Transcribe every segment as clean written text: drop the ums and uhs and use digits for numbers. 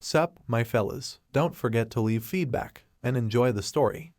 Sup, my fellas, don't forget to leave feedback and enjoy the story.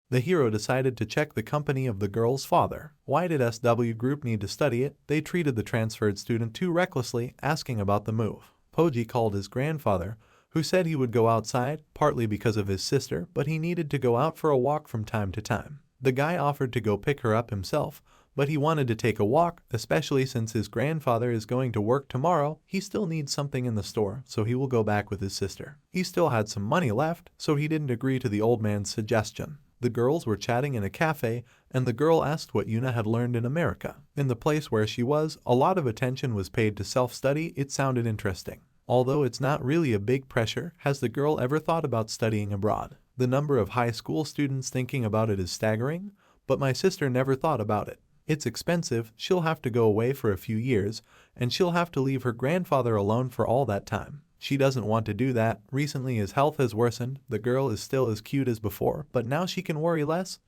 The hero decided to check the company of the girl's father. Why did SW Group need to study it? They treated the transferred student too recklessly, asking about the move. Poji called his grandfather, who said he would go outside, partly because of his sister, but he needed to go out for a walk from time to time. The guy offered to go pick her up himself, but he wanted to take a walk, especially since his grandfather is going to work tomorrow. He still needs something in the store, so he will go back with his sister. He still had some money left, so he didn't agree to the old man's suggestion. The girls were chatting in a cafe, and the girl asked what Yuna had learned in America. In the place where she was, a lot of attention was paid to self-study. It sounded interesting. Although it's not really a big pressure, has the girl ever thought about studying abroad? The number of high school students thinking about it is staggering, but my sister never thought about it. It's expensive, she'll have to go away for a few years, and she'll have to leave her grandfather alone for all that time. She doesn't want to do that. Recently his health has worsened. The girl is still as cute as before, but now she can worry less.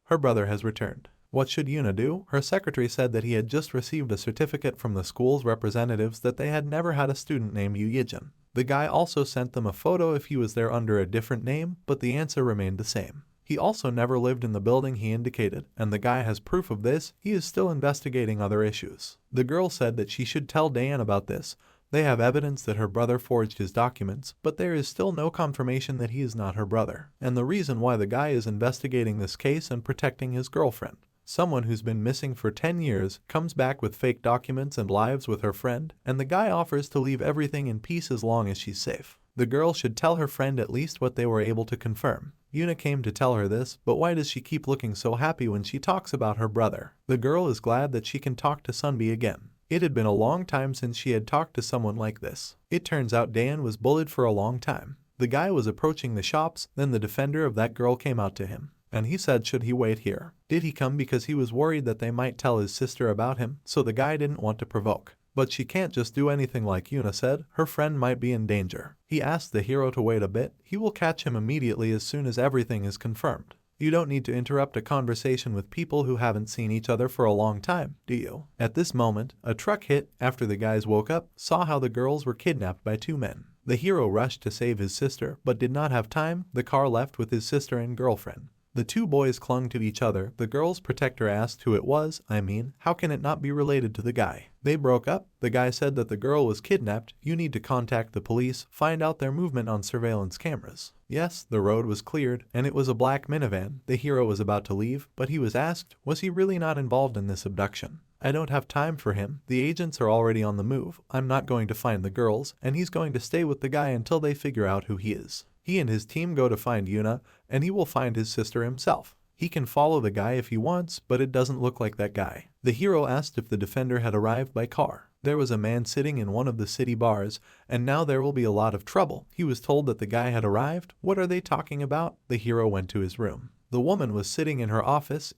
Her brother has returned. What should Yuna do? Her secretary said that he had just received a certificate from the school's representatives that they had never had a student named Ijin. The guy also sent them a photo if he was there under a different name, but the answer remained the same. He also never lived in the building he indicated, and the guy has proof of this. He is still investigating other issues. The girl said that she should tell Diane about this. They have evidence that her brother forged his documents, but there is still no confirmation that he is not her brother. And the reason why the guy is investigating this case and protecting his girlfriend. Someone who's been missing for 10 years comes back with fake documents and lives with her friend, and the guy offers to leave everything in peace as long as she's safe. The girl should tell her friend at least what they were able to confirm. Yuna came to tell her this, but why does she keep looking so happy when she talks about her brother? The girl is glad that she can talk to Sunbi again. It had been a long time since she had talked to someone like this. It turns out Dan was bullied for a long time. The guy was approaching the shops, then the defender of that girl came out to him. And he said should he wait here. Did he come because he was worried that they might tell his sister about him, so the guy didn't want to provoke. But she can't just do anything like Yuna said, her friend might be in danger. He asked the hero to wait a bit. He will catch him immediately as soon as everything is confirmed. You don't need to interrupt a conversation with people who haven't seen each other for a long time, do you? At this moment, a truck hit. After the guys woke up, saw how the girls were kidnapped by two men. The hero rushed to save his sister, but did not have time. The car left with his sister and girlfriend. The two boys clung to each other. The girl's protector asked who it was. How can it not be related to the guy? They broke up. The guy said that the girl was kidnapped. You need to contact the police, find out their movement on surveillance cameras. Yes, the road was cleared, and it was a black minivan. The hero was about to leave, but he was asked, was he really not involved in this abduction? I don't have time for him. The agents are already on the move. I'm not going to find the girls, and he's going to stay with the guy until they figure out who he is. He and his team go to find Yuna, and he will find his sister himself. He can follow the guy if he wants, but it doesn't look like that guy. The hero asked if the defender had arrived by car. There was a man sitting in one of the city bars, and now there will be a lot of trouble. He was told that the guy had arrived. What are they talking about? The hero went to his room. The woman was sitting in her office,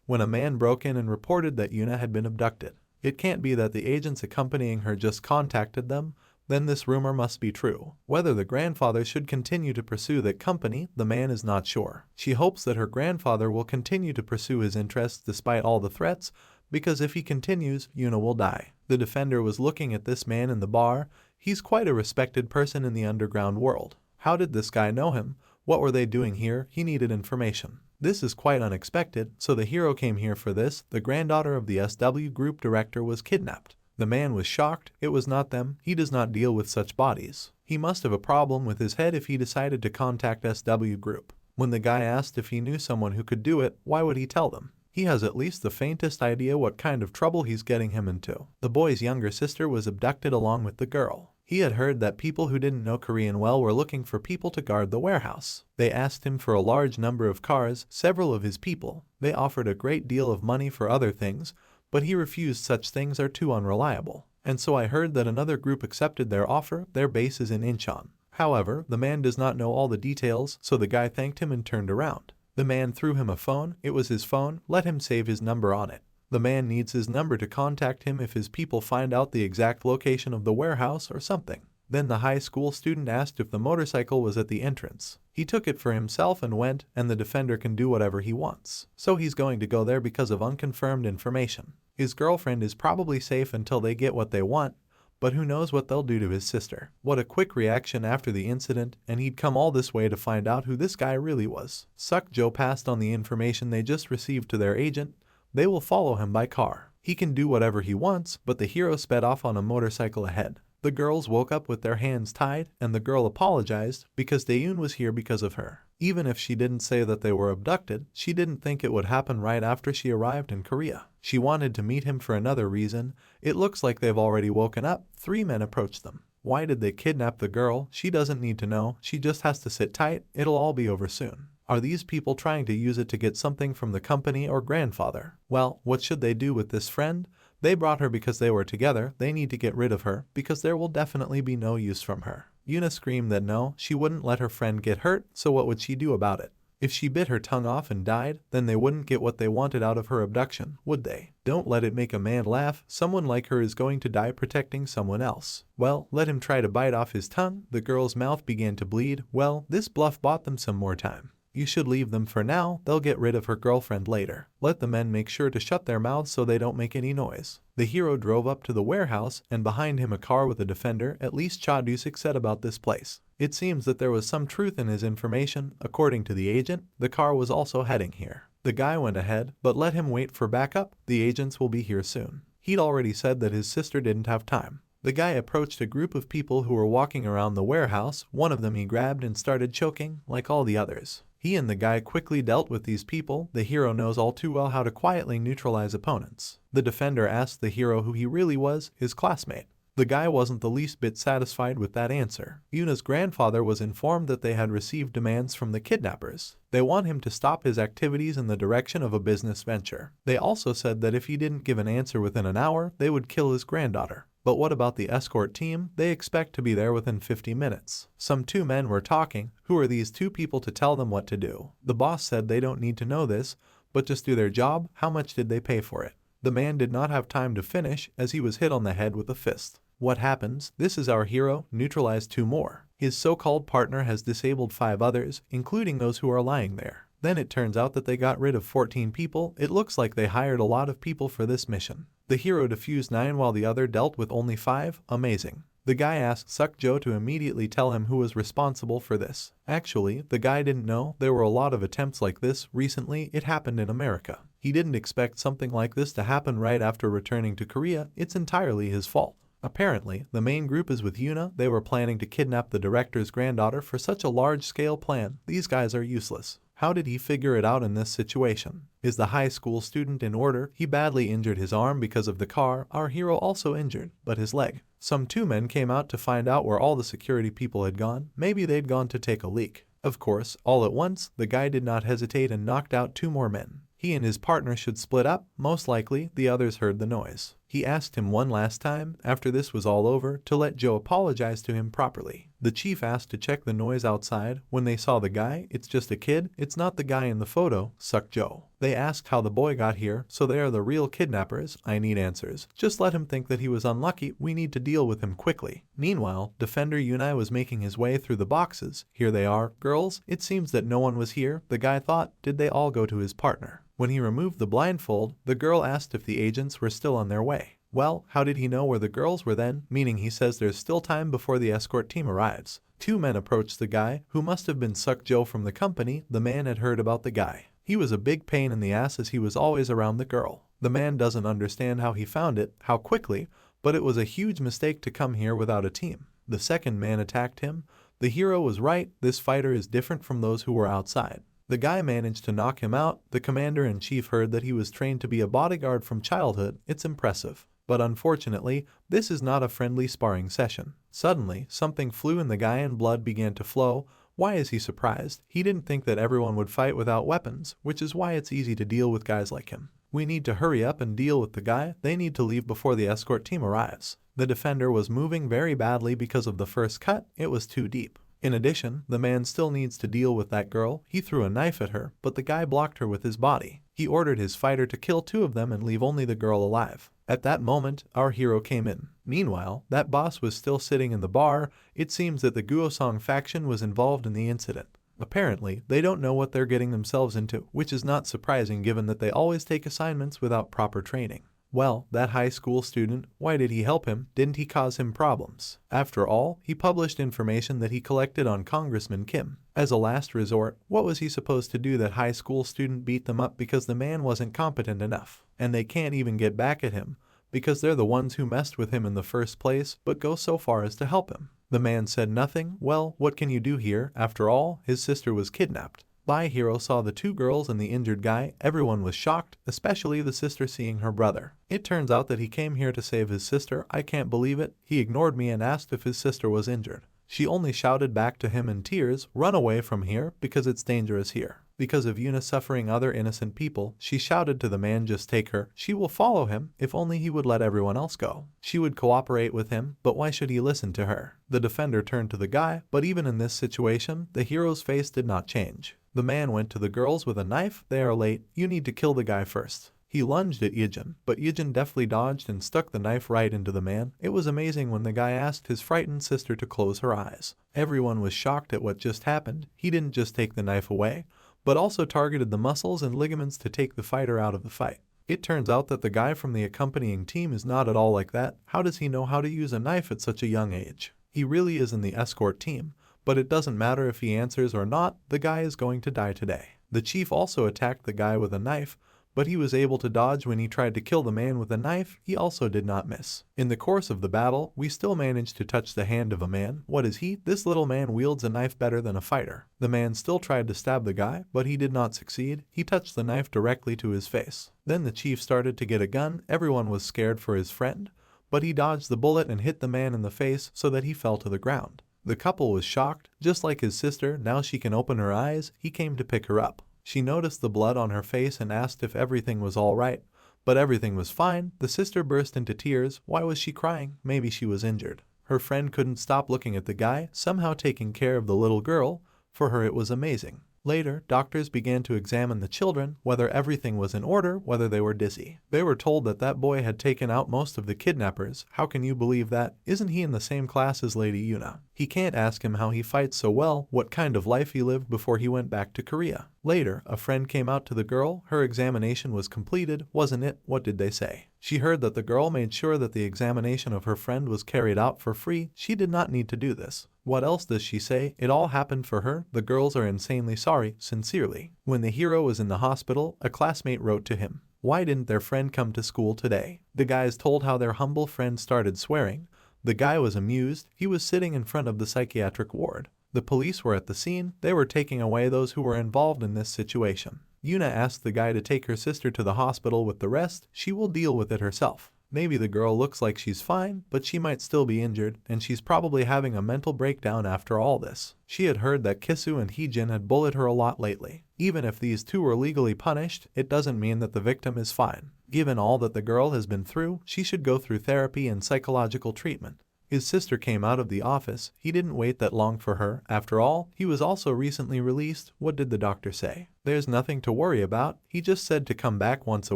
when a man broke in and reported that Yuna had been abducted. It can't be that the agents accompanying her just contacted them. Then this rumor must be true. Whether the grandfather should continue to pursue that company, the man is not sure. She hopes that her grandfather will continue to pursue his interests despite all the threats, because if he continues, Yuna will die. The defender was looking at this man in the bar. He's quite a respected person in the underground world. How did this guy know him? What were they doing here? He needed information. This is quite unexpected, so the hero came here for this. The granddaughter of the SW Group director was kidnapped. The man was shocked. It was not them. He does not deal with such bodies. He must have a problem with his head if he decided to contact SW Group. When the guy asked if he knew someone who could do it, why would he tell them? He has at least the faintest idea what kind of trouble he's getting him into. The boy's younger sister was abducted along with the girl. He had heard that people who didn't know Korean well were looking for people to guard the warehouse. They asked him for a large number of cars, several of his people. They offered a great deal of money for other things, but he refused. Such things are too unreliable. And so I heard that another group accepted their offer. Their base is in Incheon. However, the man does not know all the details, so the guy thanked him and turned around. The man threw him a phone. It was his phone. Let him save his number on it. The man needs his number to contact him if his people find out the exact location of the warehouse or something. Then the high school student asked if the motorcycle was at the entrance. He took it for himself and went, and the defender can do whatever he wants. So he's going to go there because of unconfirmed information. His girlfriend is probably safe until they get what they want, but who knows what they'll do to his sister. What a quick reaction after the incident, and he'd come all this way to find out who this guy really was. Suk-jo passed on the information they just received to their agent. They will follow him by car. He can do whatever he wants, but the hero sped off on a motorcycle ahead. The girls woke up with their hands tied, and the girl apologized because Daeun was here because of her. Even if she didn't say that they were abducted, she didn't think it would happen right after she arrived in Korea. She wanted to meet him for another reason. It looks like they've already woken up. 3 men approached them. Why did they kidnap the girl? She doesn't need to know. She just has to sit tight. It'll all be over soon. Are these people trying to use it to get something from the company or grandfather? Well, what should they do with this friend? They brought her because they were together. They need to get rid of her because there will definitely be no use from her. Yuna screamed that no, she wouldn't let her friend get hurt, so what would she do about it? If she bit her tongue off and died, then they wouldn't get what they wanted out of her abduction, would they? Don't let it make a man laugh. Someone like her is going to die protecting someone else. Well, let him try to bite off his tongue. The girl's mouth began to bleed. Well, this bluff bought them some more time. You should leave them for now. They'll get rid of her girlfriend later. Let the men make sure to shut their mouths so they don't make any noise. The hero drove up to the warehouse, and behind him a car with a defender. At least Cha Dusik said about this place. It seems that there was some truth in his information. According to the agent, the car was also heading here. The guy went ahead, but let him wait for backup. The agents will be here soon. He'd already said that his sister didn't have time. The guy approached a group of people who were walking around the warehouse. One of them he grabbed and started choking, like all the others. He and the guy quickly dealt with these people. The hero knows all too well how to quietly neutralize opponents. The defender asked the hero who he really was, his classmate. The guy wasn't the least bit satisfied with that answer. Yuna's grandfather was informed that they had received demands from the kidnappers. They want him to stop his activities in the direction of a business venture. They also said that if he didn't give an answer within an hour, they would kill his granddaughter. But what about the escort team? They expect to be there within 50 minutes. Some 2 men were talking. Who are these 2 people to tell them what to do? The boss said they don't need to know this, but just do their job. How much did they pay for it? The man did not have time to finish as he was hit on the head with a fist. What happens? This is our hero, neutralized 2 more. His so-called partner has disabled 5 others, including those who are lying there. Then it turns out that they got rid of 14 people. It looks like they hired a lot of people for this mission. The hero defused 9 while the other dealt with only 5. Amazing. The guy asked Suk-jo to immediately tell him who was responsible for this. Actually, the guy didn't know. There were a lot of attempts like this recently. It happened in America. He didn't expect something like this to happen right after returning to Korea. It's entirely his fault. Apparently, the main group is with Yuna. They were planning to kidnap the director's granddaughter for such a large-scale plan. These guys are useless. How did he figure it out in this situation? Is the high school student in order? He badly injured his arm because of the car. Our hero also injured, but his leg. Some 2 men came out to find out where all the security people had gone. Maybe they'd gone to take a leak. Of course, all at once, the guy did not hesitate and knocked out 2 more men. He and his partner should split up. Most likely, the others heard the noise. He asked him one last time, after this was all over, to let Joe apologize to him properly. The chief asked to check the noise outside. When they saw the guy, it's just a kid. It's not the guy in the photo, Suk-jo. They asked how the boy got here, so they are the real kidnappers. I need answers. Just let him think that he was unlucky. We need to deal with him quickly. Meanwhile, Defender Yunai was making his way through the boxes. Here they are. Girls, it seems that no one was here. The guy thought, did they all go to his partner? When he removed the blindfold, the girl asked if the agents were still on their way. Well, how did he know where the girls were then? Meaning he says there's still time before the escort team arrives. 2 men approached the guy, who must have been Suk-jo from the company. The man had heard about the guy. He was a big pain in the ass as he was always around the girl. The man doesn't understand how he found it, how quickly, but it was a huge mistake to come here without a team. The second man attacked him. The hero was right. This fighter is different from those who were outside. The guy managed to knock him out. The commander-in-chief heard that he was trained to be a bodyguard from childhood. It's impressive. But unfortunately, this is not a friendly sparring session. Suddenly, something flew in the guy and blood began to flow. Why is he surprised? He didn't think that everyone would fight without weapons, which is why it's easy to deal with guys like him. We need to hurry up and deal with the guy. They need to leave before the escort team arrives. The defender was moving very badly because of the first cut. It was too deep. In addition, the man still needs to deal with that girl. He threw a knife at her, but the guy blocked her with his body. He ordered his fighter to kill 2 of them and leave only the girl alive. At that moment, our hero came in. Meanwhile, that boss was still sitting in the bar. It seems that the Guosong faction was involved in the incident. Apparently, they don't know what they're getting themselves into, which is not surprising given that they always take assignments without proper training. Well, that high school student, why did he help him? Didn't he cause him problems? After all, he published information that he collected on Congressman Kim. As a last resort, what was he supposed to do? That high school student beat them up because the man wasn't competent enough. And they can't even get back at him, because they're the ones who messed with him in the first place, but go so far as to help him. The man said nothing. Well, what can you do here? After all, his sister was kidnapped. My hero saw the two girls and the injured guy. Everyone was shocked, especially the sister seeing her brother. It turns out that he came here to save his sister. I can't believe it. He ignored me and asked if his sister was injured. She only shouted back to him in tears, "Run away from here, because it's dangerous here." Because of Yuna suffering other innocent people, she shouted to the man, "Just take her. She will follow him, if only he would let everyone else go. She would cooperate with him, but why should he listen to her?" The defender turned to the guy, but even in this situation, the hero's face did not change. The man went to the girls with a knife. "They are late. You need to kill the guy first." He lunged at Ijin, but Ijin deftly dodged and stuck the knife right into the man. It was amazing when the guy asked his frightened sister to close her eyes. Everyone was shocked at what just happened. He didn't just take the knife away, but also targeted the muscles and ligaments to take the fighter out of the fight. It turns out that the guy from the accompanying team is not at all like that. How does he know how to use a knife at such a young age? He really is in the escort team, but it doesn't matter if he answers or not, the guy is going to die today. The chief also attacked the guy with a knife, but he was able to dodge when he tried to kill the man with a knife. He also did not miss. In the course of the battle, we still managed to touch the hand of a man. What is he? This little man wields a knife better than a fighter. The man still tried to stab the guy, but he did not succeed. He touched the knife directly to his face. Then the chief started to get a gun. Everyone was scared for his friend, but he dodged the bullet and hit the man in the face so that he fell to the ground. The couple was shocked, just like his sister. Now she can open her eyes. He came to pick her up. She noticed the blood on her face and asked if everything was all right, but everything was fine. The sister burst into tears. Why was she crying? Maybe she was injured. Her friend couldn't stop looking at the guy, somehow taking care of the little girl. For her it was amazing. Later, doctors began to examine the children, whether everything was in order, whether they were dizzy. They were told that that boy had taken out most of the kidnappers. How can you believe that? Isn't he in the same class as Lady Yuna? He can't ask him how he fights so well, what kind of life he lived before he went back to Korea. Later, a friend came out to the girl. Her examination was completed, wasn't it? What did they say? She heard that the girl made sure that the examination of her friend was carried out for free. She did not need to do this. What else does she say? It all happened for her. The girls are insanely sorry, sincerely. When the hero was in the hospital, a classmate wrote to him, "Why didn't their friend come to school today?" The guys told how their humble friend started swearing. The guy was amused. He was sitting in front of the psychiatric ward. The police were at the scene. They were taking away those who were involved in this situation. Yuna asked the guy to take her sister to the hospital with the rest. She will deal with it herself. Maybe the girl looks like she's fine, but she might still be injured, and she's probably having a mental breakdown after all this. She had heard that Kisu and Heejin had bullied her a lot lately. Even if these two were legally punished, it doesn't mean that the victim is fine. Given all that the girl has been through, she should go through therapy and psychological treatment. His sister came out of the office. He didn't wait that long for her. After all, he was also recently released. What did the doctor say? There's nothing to worry about. He just said to come back once a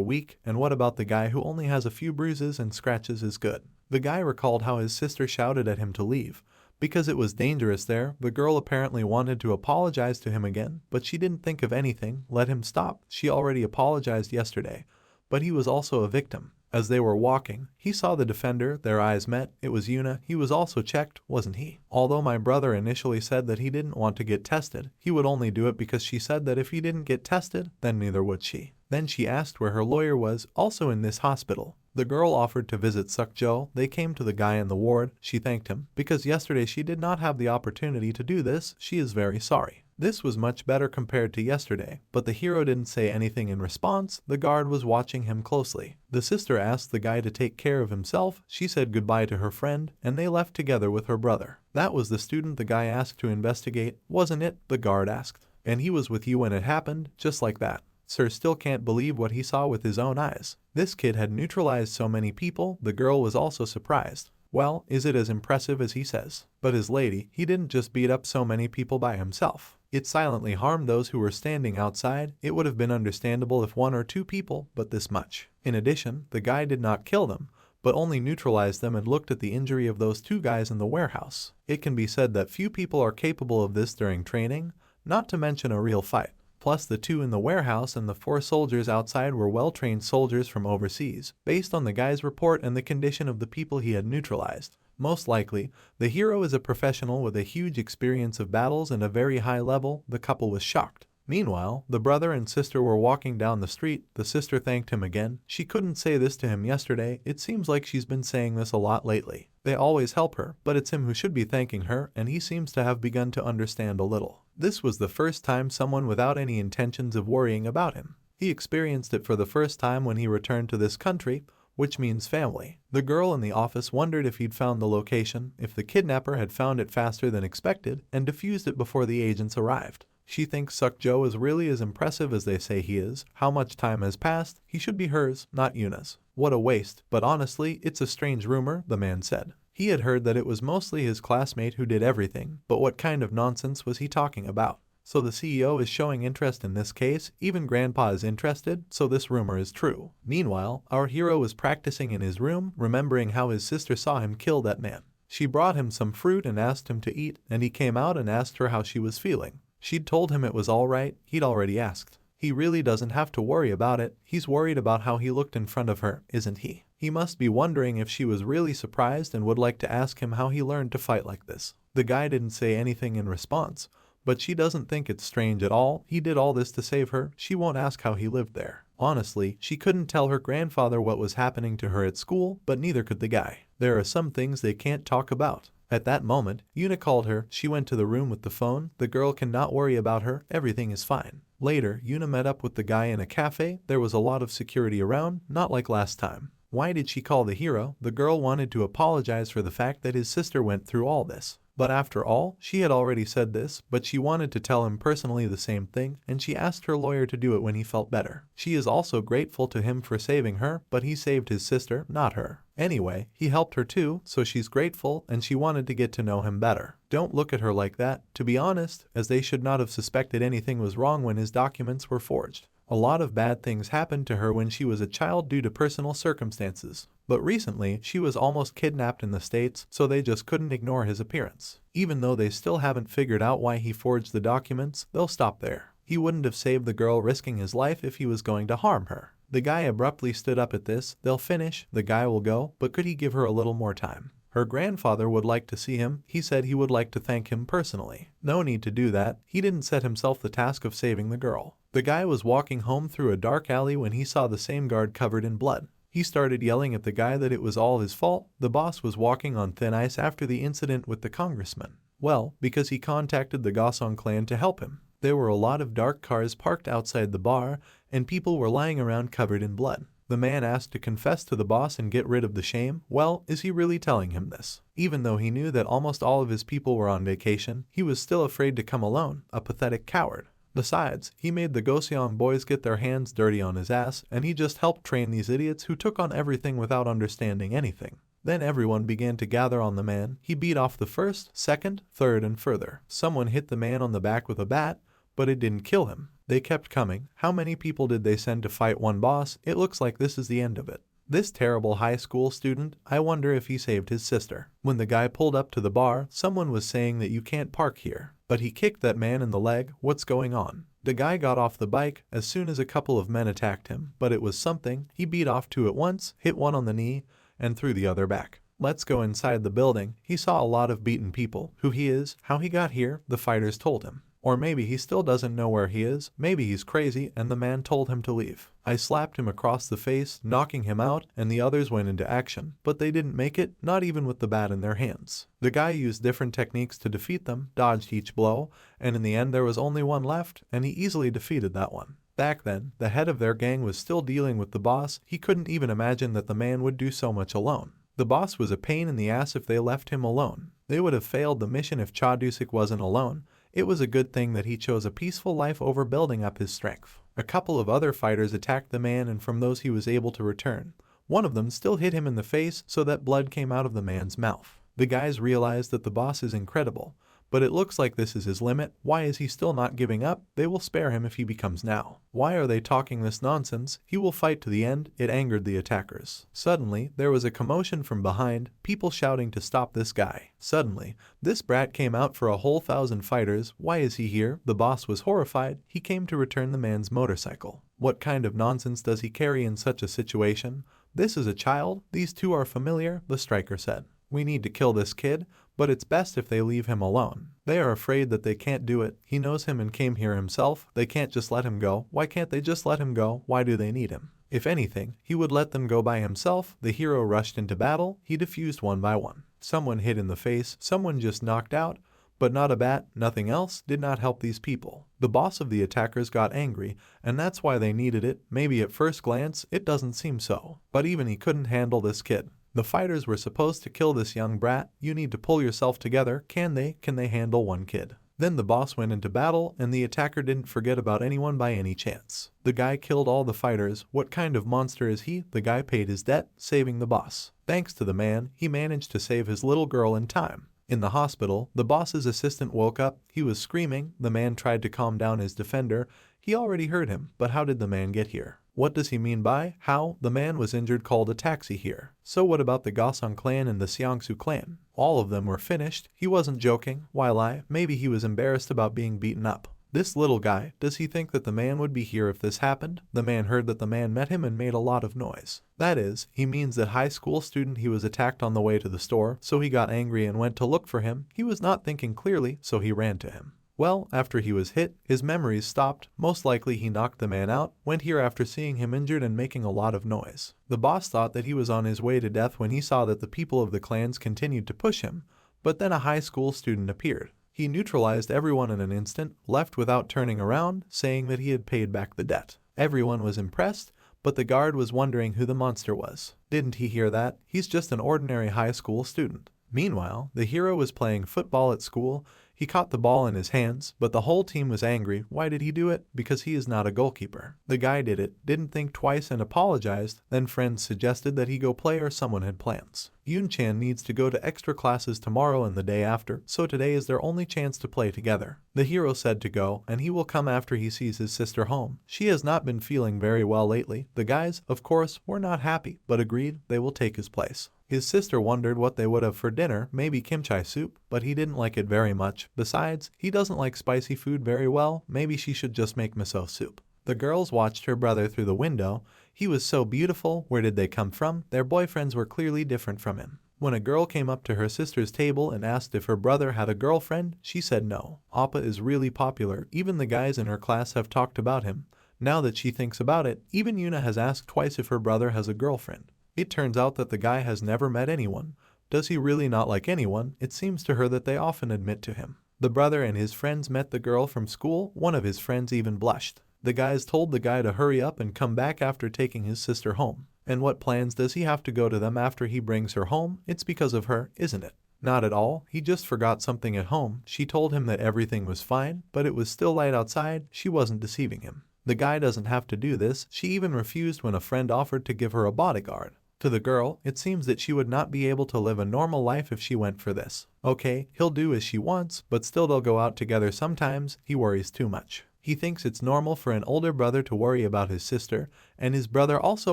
week. And what about the guy who only has a few bruises and scratches is good? The guy recalled how his sister shouted at him to leave because it was dangerous there. The girl apparently wanted to apologize to him again, but she didn't think of anything. Let him stop. She already apologized yesterday. But he was also a victim. As they were walking, he saw the defender. Their eyes met. It was Yuna. He was also checked, wasn't he? Although my brother initially said that he didn't want to get tested, he would only do it because she said that if he didn't get tested, then neither would she. Then she asked where her lawyer was, also in this hospital. The girl offered to visit Sukjo. They came to the guy in the ward. She thanked him because yesterday she did not have the opportunity to do this. She is very sorry. This was much better compared to yesterday, but the hero didn't say anything in response. The guard was watching him closely. The sister asked the guy to take care of himself. She said goodbye to her friend, and they left together with her brother. That was the student the guy asked to investigate, wasn't it? The guard asked. And he was with you when it happened, just like that. Sir still can't believe what he saw with his own eyes. This kid had neutralized so many people. The girl was also surprised. Well, is it as impressive as he says? But his lady, he didn't just beat up so many people by himself. It silently harmed those who were standing outside. It would have been understandable if 1 or 2 people, but this much. In addition, the guy did not kill them, but only neutralized them and looked at the injury of those 2 guys in the warehouse. It can be said that few people are capable of this during training, not to mention a real fight. plus the 2 in the warehouse and the 4 soldiers outside were well-trained soldiers from overseas, based on the guy's report and the condition of the people he had neutralized. Most likely, the hero is a professional with a huge experience of battles and a very high level. The couple was shocked. Meanwhile, the brother and sister were walking down the street. The sister thanked him again. She couldn't say this to him yesterday. It seems like she's been saying this a lot lately. They always help her, but it's him who should be thanking her, and he seems to have begun to understand a little. This was the first time someone without any intentions of worrying about him. He experienced it for the first time when he returned to this country, which means family. The girl in the office wondered if he'd found the location, if the kidnapper had found it faster than expected, and defused it before the agents arrived. She thinks Suk-jo is really as impressive as they say he is. How much time has passed? He should be hers, not Yuna's. What a waste, but honestly, it's a strange rumor, the man said. He had heard that it was mostly his classmate who did everything, but what kind of nonsense was he talking about? So the CEO is showing interest in this case, even Grandpa is interested, so this rumor is true. Meanwhile, our hero was practicing in his room, remembering how his sister saw him kill that man. She brought him some fruit and asked him to eat, and he came out and asked her how she was feeling. She'd told him it was alright, he'd already asked. He really doesn't have to worry about it, he's worried about how he looked in front of her, isn't he? He must be wondering if she was really surprised and would like to ask him how he learned to fight like this. The guy didn't say anything in response, but she doesn't think it's strange at all. He did all this to save her. She won't ask how he lived there. Honestly, she couldn't tell her grandfather what was happening to her at school, but neither could the guy. There are some things they can't talk about. At that moment, Yuna called her. She went to the room with the phone. The girl cannot worry about her. Everything is fine. Later, Yuna met up with the guy in a cafe. There was a lot of security around, not like last time. Why did she call the hero? The girl wanted to apologize for the fact that his sister went through all this. But after all, she had already said this, but she wanted to tell him personally the same thing, and she asked her lawyer to do it when he felt better. She is also grateful to him for saving her, but he saved his sister, not her. Anyway, he helped her too, so she's grateful, and she wanted to get to know him better. Don't look at her like that, to be honest, as they should not have suspected anything was wrong when his documents were forged. A lot of bad things happened to her when she was a child due to personal circumstances. But recently, she was almost kidnapped in the States, so they just couldn't ignore his appearance. Even though they still haven't figured out why he forged the documents, they'll stop there. He wouldn't have saved the girl risking his life if he was going to harm her. The guy abruptly stood up at this. They'll finish, the guy will go, but could he give her a little more time? Her grandfather would like to see him. He said he would like to thank him personally. No need to do that. He didn't set himself the task of saving the girl. The guy was walking home through a dark alley when he saw the same guard covered in blood. He started yelling at the guy that it was all his fault. The boss was walking on thin ice after the incident with the congressman. Well, because he contacted the Gosong clan to help him. There were a lot of dark cars parked outside the bar, and people were lying around covered in blood. The man asked to confess to the boss and get rid of the shame. Well, is he really telling him this? Even though he knew that almost all of his people were on vacation, he was still afraid to come alone, a pathetic coward. Besides, he made the Goseong boys get their hands dirty on his ass, and he just helped train these idiots who took on everything without understanding anything. Then everyone began to gather on the man. He beat off the first, second, third, and further. Someone hit the man on the back with a bat, but it didn't kill him. They kept coming. How many people did they send to fight one boss? It looks like this is the end of it. This terrible high school student, I wonder if he saved his sister. When the guy pulled up to the bar, someone was saying that you can't park here. But he kicked that man in the leg. What's going on? The guy got off the bike as soon as a couple of men attacked him, but it was something. He beat off two at once, hit one on the knee, and threw the other back. Let's go inside the building. He saw a lot of beaten people. Who he is, how he got here, the fighters told him. Or maybe he still doesn't know where he is. Maybe he's crazy and the man told him to leave. I slapped him across the face, knocking him out, and the others went into action. But they didn't make it, not even with the bat in their hands. The guy used different techniques to defeat them, dodged each blow, and in the end there was only one left, and he easily defeated that one. Back then, the head of their gang was still dealing with the boss. He couldn't even imagine that the man would do so much alone. The boss was a pain in the ass if they left him alone. They would have failed the mission if Cha-Dusik wasn't alone. It was a good thing that he chose a peaceful life over building up his strength. A couple of other fighters attacked the man, and from those he was able to return. One of them still hit him in the face so that blood came out of the man's mouth. The guys realize that the boss is incredible, but it looks like this is his limit. Why is he still not giving up? They will spare him if he becomes now. Why are they talking this nonsense? He will fight to the end. It angered the attackers. Suddenly, there was a commotion from behind, people shouting to stop this guy. Suddenly, this brat came out for a whole 1,000 fighters. Why is he here? The boss was horrified. He came to return the man's motorcycle. What kind of nonsense does he carry in such a situation? This is a child. These two are familiar, the striker said. We need to kill this kid, but it's best if they leave him alone. They are afraid that they can't do it. He knows him and came here himself. They can't just let him go. Why can't they just let him go? Why do they need him? If anything, he would let them go by himself. The hero rushed into battle. He defused one by one. Someone hit in the face. Someone just knocked out. But not a bat, nothing else, did not help these people. The boss of the attackers got angry, and that's why they needed it. Maybe at first glance, it doesn't seem so. But even he couldn't handle this kid. The fighters were supposed to kill this young brat. You need to pull yourself together. Can they handle one kid? Then the boss went into battle, and the attacker didn't forget about anyone by any chance. The guy killed all the fighters. What kind of monster is he? The guy paid his debt, saving the boss. Thanks to the man, he managed to save his little girl in time. In the hospital, the boss's assistant woke up. He was screaming. The man tried to calm down his defender. He already heard him, but how did the man get here? What does he mean by how? The man was injured, called a taxi here. So what about the Gosong clan and the Seongsu clan? All of them were finished. He wasn't joking. Why lie? Maybe he was embarrassed about being beaten up. This little guy, does he think that the man would be here if this happened? The man heard that the man met him and made a lot of noise. That is, he means that high school student he was attacked on the way to the store, so he got angry and went to look for him. He was not thinking clearly, so he ran to him. Well, after he was hit, his memories stopped. Most likely he knocked the man out, went here after seeing him injured and making a lot of noise. The boss thought that he was on his way to death when he saw that the people of the clans continued to push him, but then a high school student appeared. He neutralized everyone in an instant, left without turning around, saying that he had paid back the debt. Everyone was impressed, but the guard was wondering who the monster was. Didn't he hear that? He's just an ordinary high school student. Meanwhile, the hero was playing football at school. He caught the ball in his hands, but the whole team was angry. Why did he do it? Because he is not a goalkeeper. The guy did it, didn't think twice and apologized. Then friends suggested that he go play or someone had plans. Yoon-chan needs to go to extra classes tomorrow and the day after, so today is their only chance to play together. The hero said to go, and he will come after he sees his sister home. She has not been feeling very well lately. The guys, of course, were not happy, but agreed they will take his place. His sister wondered what they would have for dinner, maybe kimchi soup, but he didn't like it very much. Besides, he doesn't like spicy food very well. Maybe she should just make miso soup. The girls watched her brother through the window. He was so beautiful. Where did they come from? Their boyfriends were clearly different from him. When a girl came up to her sister's table and asked if her brother had a girlfriend, she said no. Appa is really popular. Even the guys in her class have talked about him. Now that she thinks about it, even Yuna has asked twice if her brother has a girlfriend. It turns out that the guy has never met anyone. Does he really not like anyone? It seems to her that they often admit to him. The brother and his friends met the girl from school. One of his friends even blushed. The guys told the guy to hurry up and come back after taking his sister home. And what plans does he have to go to them after he brings her home? It's because of her, isn't it? Not at all. He just forgot something at home. She told him that everything was fine, but it was still light outside. She wasn't deceiving him. The guy doesn't have to do this. She even refused when a friend offered to give her a bodyguard. To the girl, it seems that she would not be able to live a normal life if she went for this. Okay, he'll do as she wants, but still they'll go out together sometimes. He worries too much. He thinks it's normal for an older brother to worry about his sister, and his brother also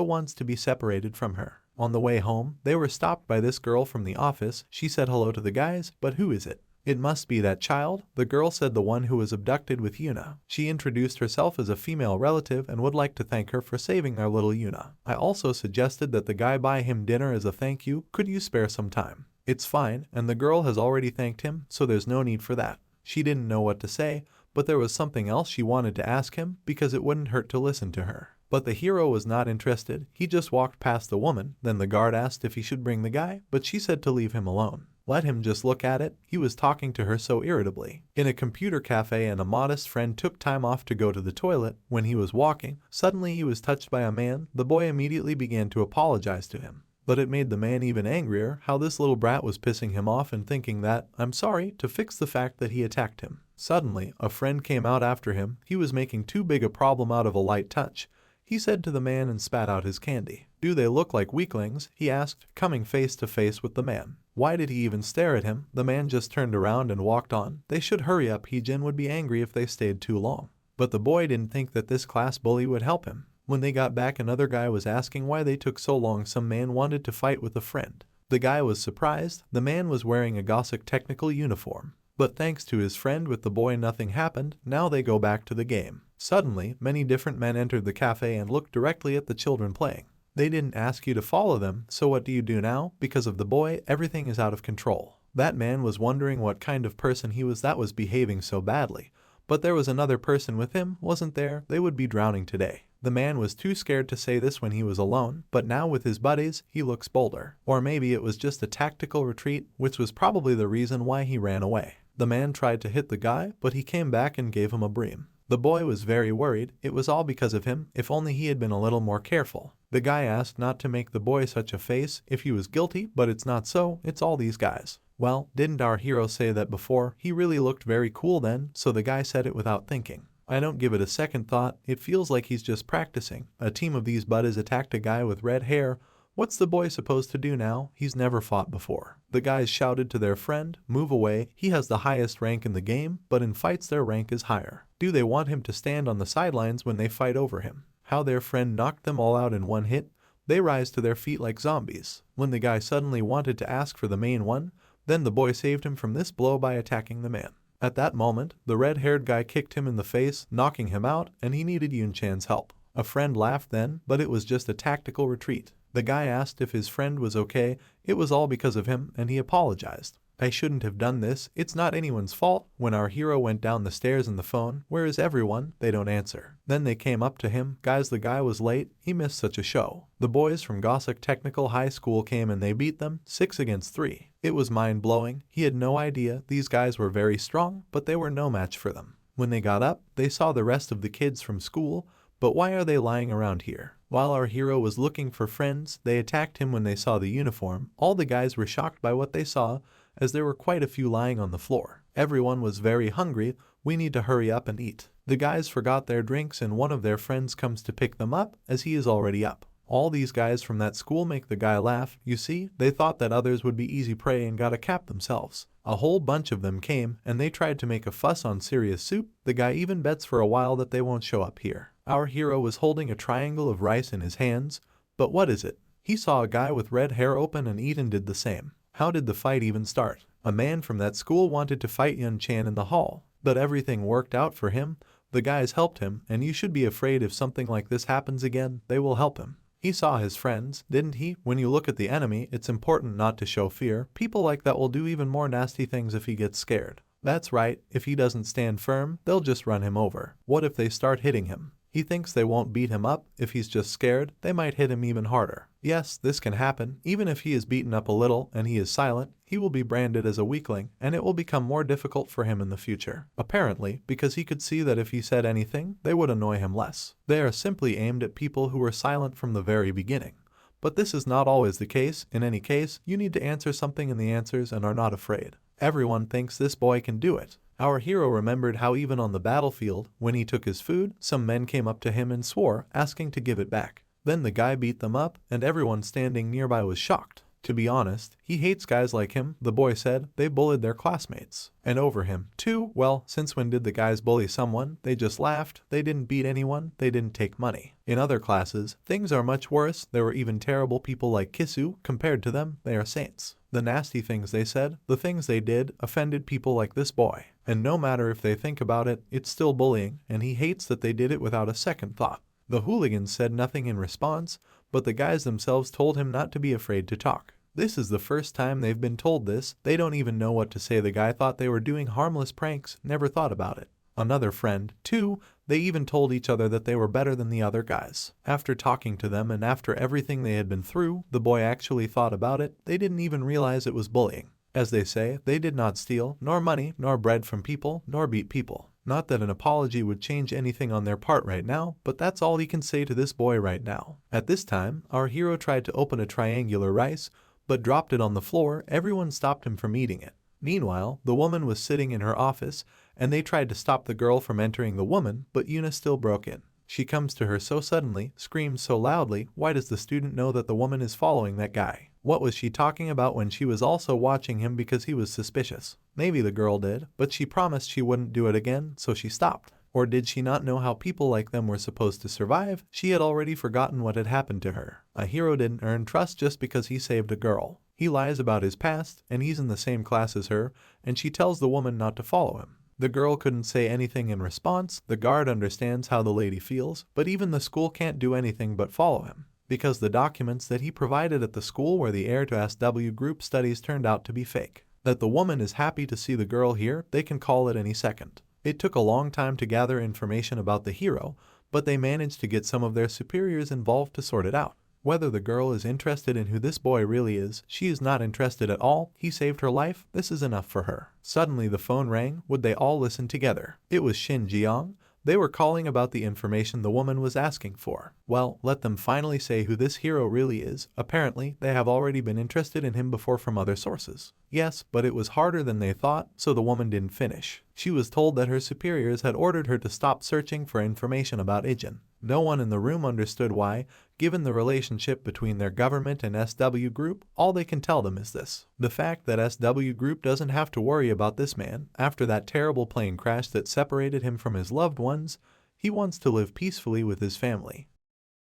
wants to be separated from her. On the way home, they were stopped by this girl from the office. She said hello to the guys, but who is it? It must be that child. The girl said the one who was abducted with Yuna. She introduced herself as a female relative and would like to thank her for saving our little Yuna. I also suggested that the guy buy him dinner as a thank you. Could you spare some time? It's fine, and the girl has already thanked him, so there's no need for that. She didn't know what to say, but there was something else she wanted to ask him because it wouldn't hurt to listen to her. But the hero was not interested. He just walked past the woman. Then the guard asked if he should bring the guy, but she said to leave him alone. Let him just look at it. He was talking to her so irritably. In a computer cafe, and a modest friend took time off to go to the toilet. When he was walking, suddenly he was touched by a man. The boy immediately began to apologize to him. But it made the man even angrier how this little brat was pissing him off and thinking that, I'm sorry, to fix the fact that he attacked him. Suddenly, a friend came out after him. He was making too big a problem out of a light touch. He said to the man and spat out his candy. Do they look like weaklings? He asked, coming face to face with the man. Why did he even stare at him? The man just turned around and walked on. They should hurry up. Ijin would be angry if they stayed too long. But the boy didn't think that this class bully would help him. When they got back, another guy was asking why they took so long. Some man wanted to fight with a friend. The guy was surprised. The man was wearing a Gothic technical uniform. But thanks to his friend with the boy, nothing happened. Now they go back to the game. Suddenly, many different men entered the cafe and looked directly at the children playing. They didn't ask you to follow them, so what do you do now? Because of the boy, everything is out of control. That man was wondering what kind of person he was that was behaving so badly. But there was another person with him, wasn't there? They would be drowning today. The man was too scared to say this when he was alone, but now with his buddies, he looks bolder. Or maybe it was just a tactical retreat, which was probably the reason why he ran away. The man tried to hit the guy, but he came back and gave him a bream. The boy was very worried. It was all because of him. If only he had been a little more careful. The guy asked not to make the boy such a face if he was guilty, but it's not so. It's all these guys. Well, didn't our hero say that before? He really looked very cool then, so the guy said it without thinking. I don't give it a second thought. It feels like he's just practicing. A team of these buddies attacked a guy with red hair. What's the boy supposed to do now? He's never fought before. The guys shouted to their friend, move away. He has the highest rank in the game, but in fights their rank is higher. Do they want him to stand on the sidelines when they fight over him? How their friend knocked them all out in one hit. They rise to their feet like zombies. When the guy suddenly wanted to ask for the main one, then the boy saved him from this blow by attacking the man. At that moment, the red-haired guy kicked him in the face, knocking him out, and he needed Yun-chan's help. A friend laughed then, but it was just a tactical retreat. The guy asked if his friend was okay. It was all because of him, and he apologized. I shouldn't have done this. It's not anyone's fault. When our hero went down the stairs in the phone, where is everyone? They don't answer. Then they came up to him. Guys, the guy was late. He missed such a show. The boys from Gothic Technical High School came and they beat them 6-3. It was mind-blowing. He had no idea. These guys were very strong, but they were no match for them. When they got up, they saw the rest of the kids from school. But why are they lying around here? While our hero was looking for friends, they attacked him when they saw the uniform. All the guys were shocked by what they saw, as there were quite a few lying on the floor. Everyone was very hungry. We need to hurry up and eat. The guys forgot their drinks and one of their friends comes to pick them up, as he is already up. All these guys from that school make the guy laugh. You see, they thought that others would be easy prey and got a cap themselves. A whole bunch of them came, and they tried to make a fuss on serious soup. The guy even bets for a while that they won't show up here. Our hero was holding a triangle of rice in his hands. But what is it? He saw a guy with red hair open and eat and did the same. How did the fight even start? A man from that school wanted to fight Yun-chan in the hall. But everything worked out for him. The guys helped him, and you should be afraid if something like this happens again, they will help him. He saw his friends, didn't he? When you look at the enemy, it's important not to show fear. People like that will do even more nasty things if he gets scared. That's right, if he doesn't stand firm, they'll just run him over. What if they start hitting him? He thinks they won't beat him up. If he's just scared, they might hit him even harder. Yes, this can happen. Even if he is beaten up a little and he is silent, he will be branded as a weakling, and it will become more difficult for him in the future. Apparently, because he could see that if he said anything, they would annoy him less. They are simply aimed at people who were silent from the very beginning. But this is not always the case. In any case, you need to answer something in the answers and are not afraid. Everyone thinks this boy can do it. Our hero remembered how even on the battlefield, when he took his food, some men came up to him and swore, asking to give it back. Then the guy beat them up, and everyone standing nearby was shocked. To be honest, he hates guys like him. The boy said they bullied their classmates. And over him, too. Well, since when did the guys bully someone? They just laughed. They didn't beat anyone. They didn't take money. In other classes, things are much worse. There were even terrible people like Kisu. Compared to them, they are saints. The nasty things they said, the things they did, offended people like this boy. And no matter if they think about it, it's still bullying, and he hates that they did it without a second thought. The hooligans said nothing in response, but the guys themselves told him not to be afraid to talk. This is the first time they've been told this. They don't even know what to say. The guy thought they were doing harmless pranks, never thought about it. Another friend, too, they even told each other that they were better than the other guys. After talking to them and after everything they had been through, the boy actually thought about it. They didn't even realize it was bullying. As they say, they did not steal, nor money, nor bread from people, nor beat people. Not that an apology would change anything on their part right now, but that's all he can say to this boy right now. At this time, our hero tried to open a triangular rice, but dropped it on the floor. Everyone stopped him from eating it. Meanwhile, the woman was sitting in her office, and they tried to stop the girl from entering the woman, but Yuna still broke in. She comes to her so suddenly, screams so loudly. Why does the student know that the woman is following that guy? What was she talking about when she was also watching him because he was suspicious? Maybe the girl did, but she promised she wouldn't do it again, so she stopped. Or did she not know how people like them were supposed to survive? She had already forgotten what had happened to her. A hero didn't earn trust just because he saved a girl. He lies about his past, and he's in the same class as her, and she tells the woman not to follow him. The girl couldn't say anything in response. The guard understands how the lady feels, but even the school can't do anything but follow him, because the documents that he provided at the school where the heir to SW group studies turned out to be fake. That the woman is happy to see the girl here, they can call it any second. It took a long time to gather information about the hero, but they managed to get some of their superiors involved to sort it out. Whether the girl is interested in who this boy really is, she is not interested at all. He saved her life, this is enough for her. Suddenly the phone rang. Would they all listen together? It was Shin Jiang. They were calling about the information the woman was asking for. Well, let them finally say who this hero really is. Apparently, they have already been interested in him before from other sources. Yes, but it was harder than they thought, so the woman didn't finish. She was told that her superiors had ordered her to stop searching for information about Ijin. No one in the room understood why. Given the relationship between their government and SW Group, all they can tell them is this. The fact that SW Group doesn't have to worry about this man. After that terrible plane crash that separated him from his loved ones, he wants to live peacefully with his family.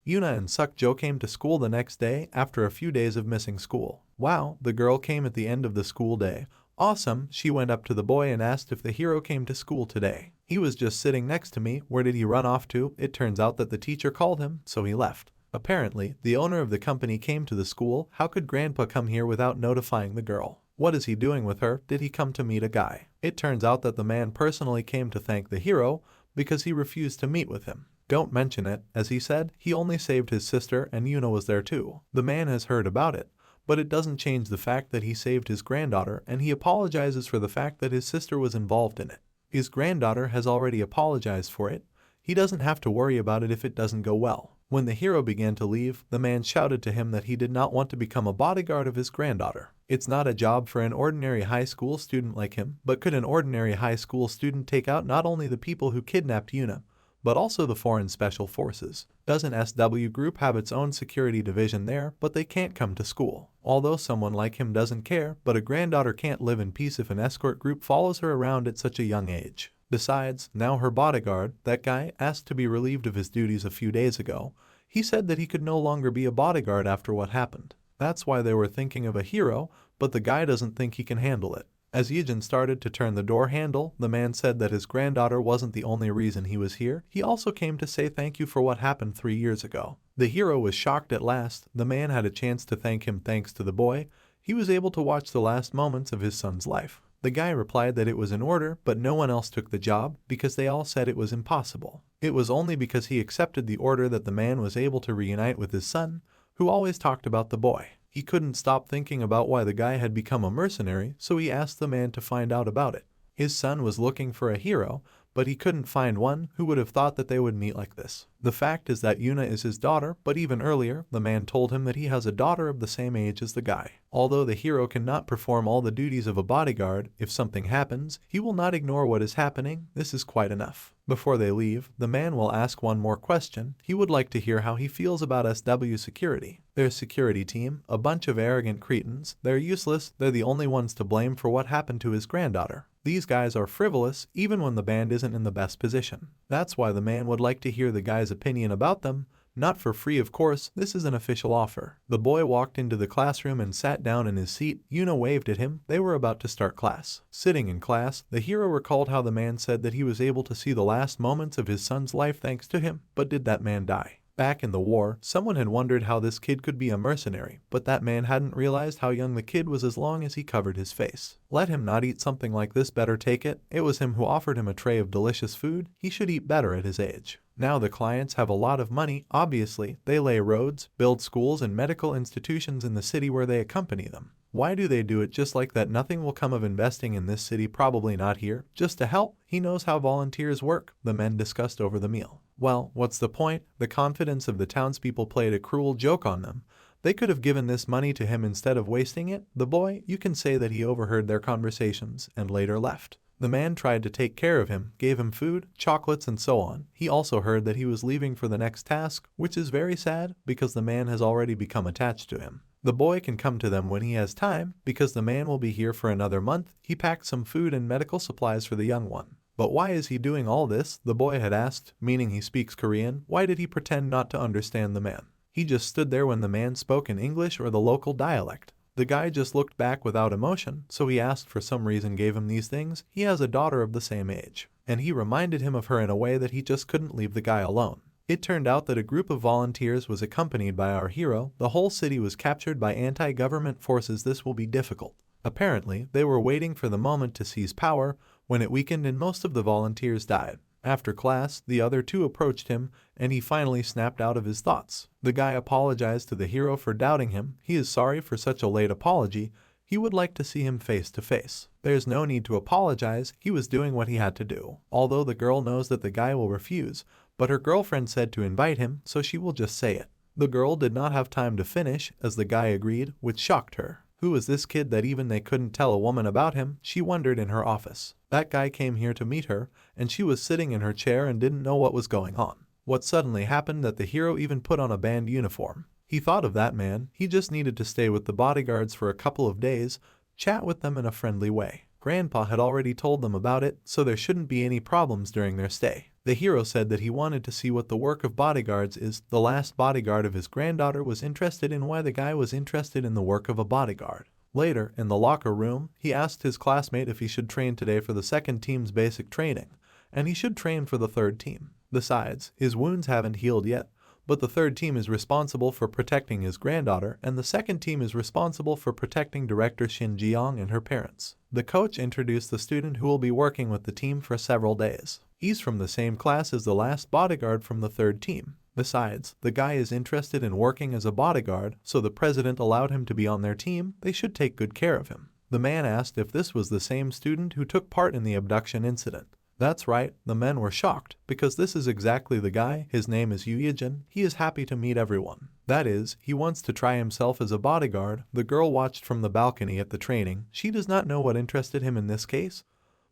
Yuna and Sukjo came to school the next day after a few days of missing school. Wow, the girl came at the end of the school day. Awesome, she went up to the boy and asked if the hero came to school today. He was just sitting next to me. Where did he run off to? It turns out that the teacher called him, so he left. Apparently, the owner of the company came to the school. How could Grandpa come here without notifying the girl? What is he doing with her? Did he come to meet a guy? It turns out that the man personally came to thank the hero because he refused to meet with him. Don't mention it, as he said, he only saved his sister and Yuna was there too. The man has heard about it, but it doesn't change the fact that he saved his granddaughter, and he apologizes for the fact that his sister was involved in it. His granddaughter has already apologized for it. He doesn't have to worry about it if it doesn't go well. When the hero began to leave, the man shouted to him that he did not want to become a bodyguard of his granddaughter. It's not a job for an ordinary high school student like him, but could an ordinary high school student take out not only the people who kidnapped Yuna, but also the foreign special forces? Doesn't SW Group have its own security division there, but they can't come to school? Although someone like him doesn't care, but a granddaughter can't live in peace if an escort group follows her around at such a young age. Besides, now her bodyguard, that guy, asked to be relieved of his duties a few days ago. He said that he could no longer be a bodyguard after what happened. That's why they were thinking of a hero, but the guy doesn't think he can handle it. As Ijin started to turn the door handle, the man said that his granddaughter wasn't the only reason he was here. He also came to say thank you for what happened 3 years ago. The hero was shocked at last. The man had a chance to thank him thanks to the boy. He was able to watch the last moments of his son's life. The guy replied that it was in order, but no one else took the job because they all said it was impossible. It was only because he accepted the order that the man was able to reunite with his son, who always talked about the boy. He couldn't stop thinking about why the guy had become a mercenary, so he asked the man to find out about it. His son was looking for a hero, but he couldn't find one. Who would have thought that they would meet like this? The fact is that Yuna is his daughter, but even earlier, the man told him that he has a daughter of the same age as the guy. Although the hero cannot perform all the duties of a bodyguard, if something happens, he will not ignore what is happening. This is quite enough. Before they leave, the man will ask one more question. He would like to hear how he feels about SW security. Their security team, a bunch of arrogant cretins. They're useless. They're the only ones to blame for what happened to his granddaughter. These guys are frivolous, even when the band isn't in the best position. That's why the man would like to hear the guy's opinion about them. Not for free, of course, this is an official offer. The boy walked into the classroom and sat down in his seat. Yuna waved at him. They were about to start class. Sitting in class, the hero recalled how the man said that he was able to see the last moments of his son's life thanks to him. But did that man die? Back in the war, someone had wondered how this kid could be a mercenary, but that man hadn't realized how young the kid was as long as he covered his face. Let him not eat something like this, better take it. It was him who offered him a tray of delicious food. He should eat better at his age. Now the clients have a lot of money. Obviously, they lay roads, build schools and medical institutions in the city where they accompany them. Why do they do it just like that? Nothing will come of investing in this city, probably not here. Just to help. He knows how volunteers work. The men discussed over the meal. Well, what's the point? The confidence of the townspeople played a cruel joke on them. They could have given this money to him instead of wasting it. The boy, you can say that he overheard their conversations and later left. The man tried to take care of him, gave him food, chocolates and so on. He also heard that he was leaving for the next task, which is very sad because the man has already become attached to him. The boy can come to them when he has time because the man will be here for another month. He packed some food and medical supplies for the young one. But why is he doing all this? The boy had asked, meaning he speaks Korean. Why did he pretend not to understand the man? He just stood there when the man spoke in English or the local dialect. The guy just looked back without emotion, so he asked for some reason, gave him these things. He has a daughter of the same age, and he reminded him of her in a way that he just couldn't leave the guy alone. It turned out that a group of volunteers was accompanied by our hero. The whole city was captured by anti-government forces. This will be difficult. Apparently, they were waiting for the moment to seize power when it weakened and most of the volunteers died. After class, the other two approached him, and he finally snapped out of his thoughts. The guy apologized to the hero for doubting him. He is sorry for such a late apology. He would like to see him face to face. There's no need to apologize. He was doing what he had to do. Although the girl knows that the guy will refuse, but her girlfriend said to invite him, so she will just say it. The girl did not have time to finish, as the guy agreed, which shocked her. Who is this kid that even they couldn't tell a woman about him? She wondered in her office. That guy came here to meet her, and she was sitting in her chair and didn't know what was going on. What suddenly happened that the hero even put on a band uniform. He thought of that man. He just needed to stay with the bodyguards for a couple of days, chat with them in a friendly way. Grandpa had already told them about it, so there shouldn't be any problems during their stay. The hero said that he wanted to see what the work of bodyguards is. The last bodyguard of his granddaughter was interested in why the guy was interested in the work of a bodyguard. Later, in the locker room, he asked his classmate if he should train today for the second team's basic training, and he should train for the third team. Besides, his wounds haven't healed yet, but the third team is responsible for protecting his granddaughter, and the second team is responsible for protecting director Shin Ji-young and her parents. The coach introduced the student who will be working with the team for several days. He's from the same class as the last bodyguard from the third team. Besides, the guy is interested in working as a bodyguard, so the president allowed him to be on their team. They should take good care of him. The man asked if this was the same student who took part in the abduction incident. That's right, the men were shocked, because this is exactly the guy. His name is Ijin. He is happy to meet everyone. That is, he wants to try himself as a bodyguard. The girl watched from the balcony at the training. She does not know what interested him in this case,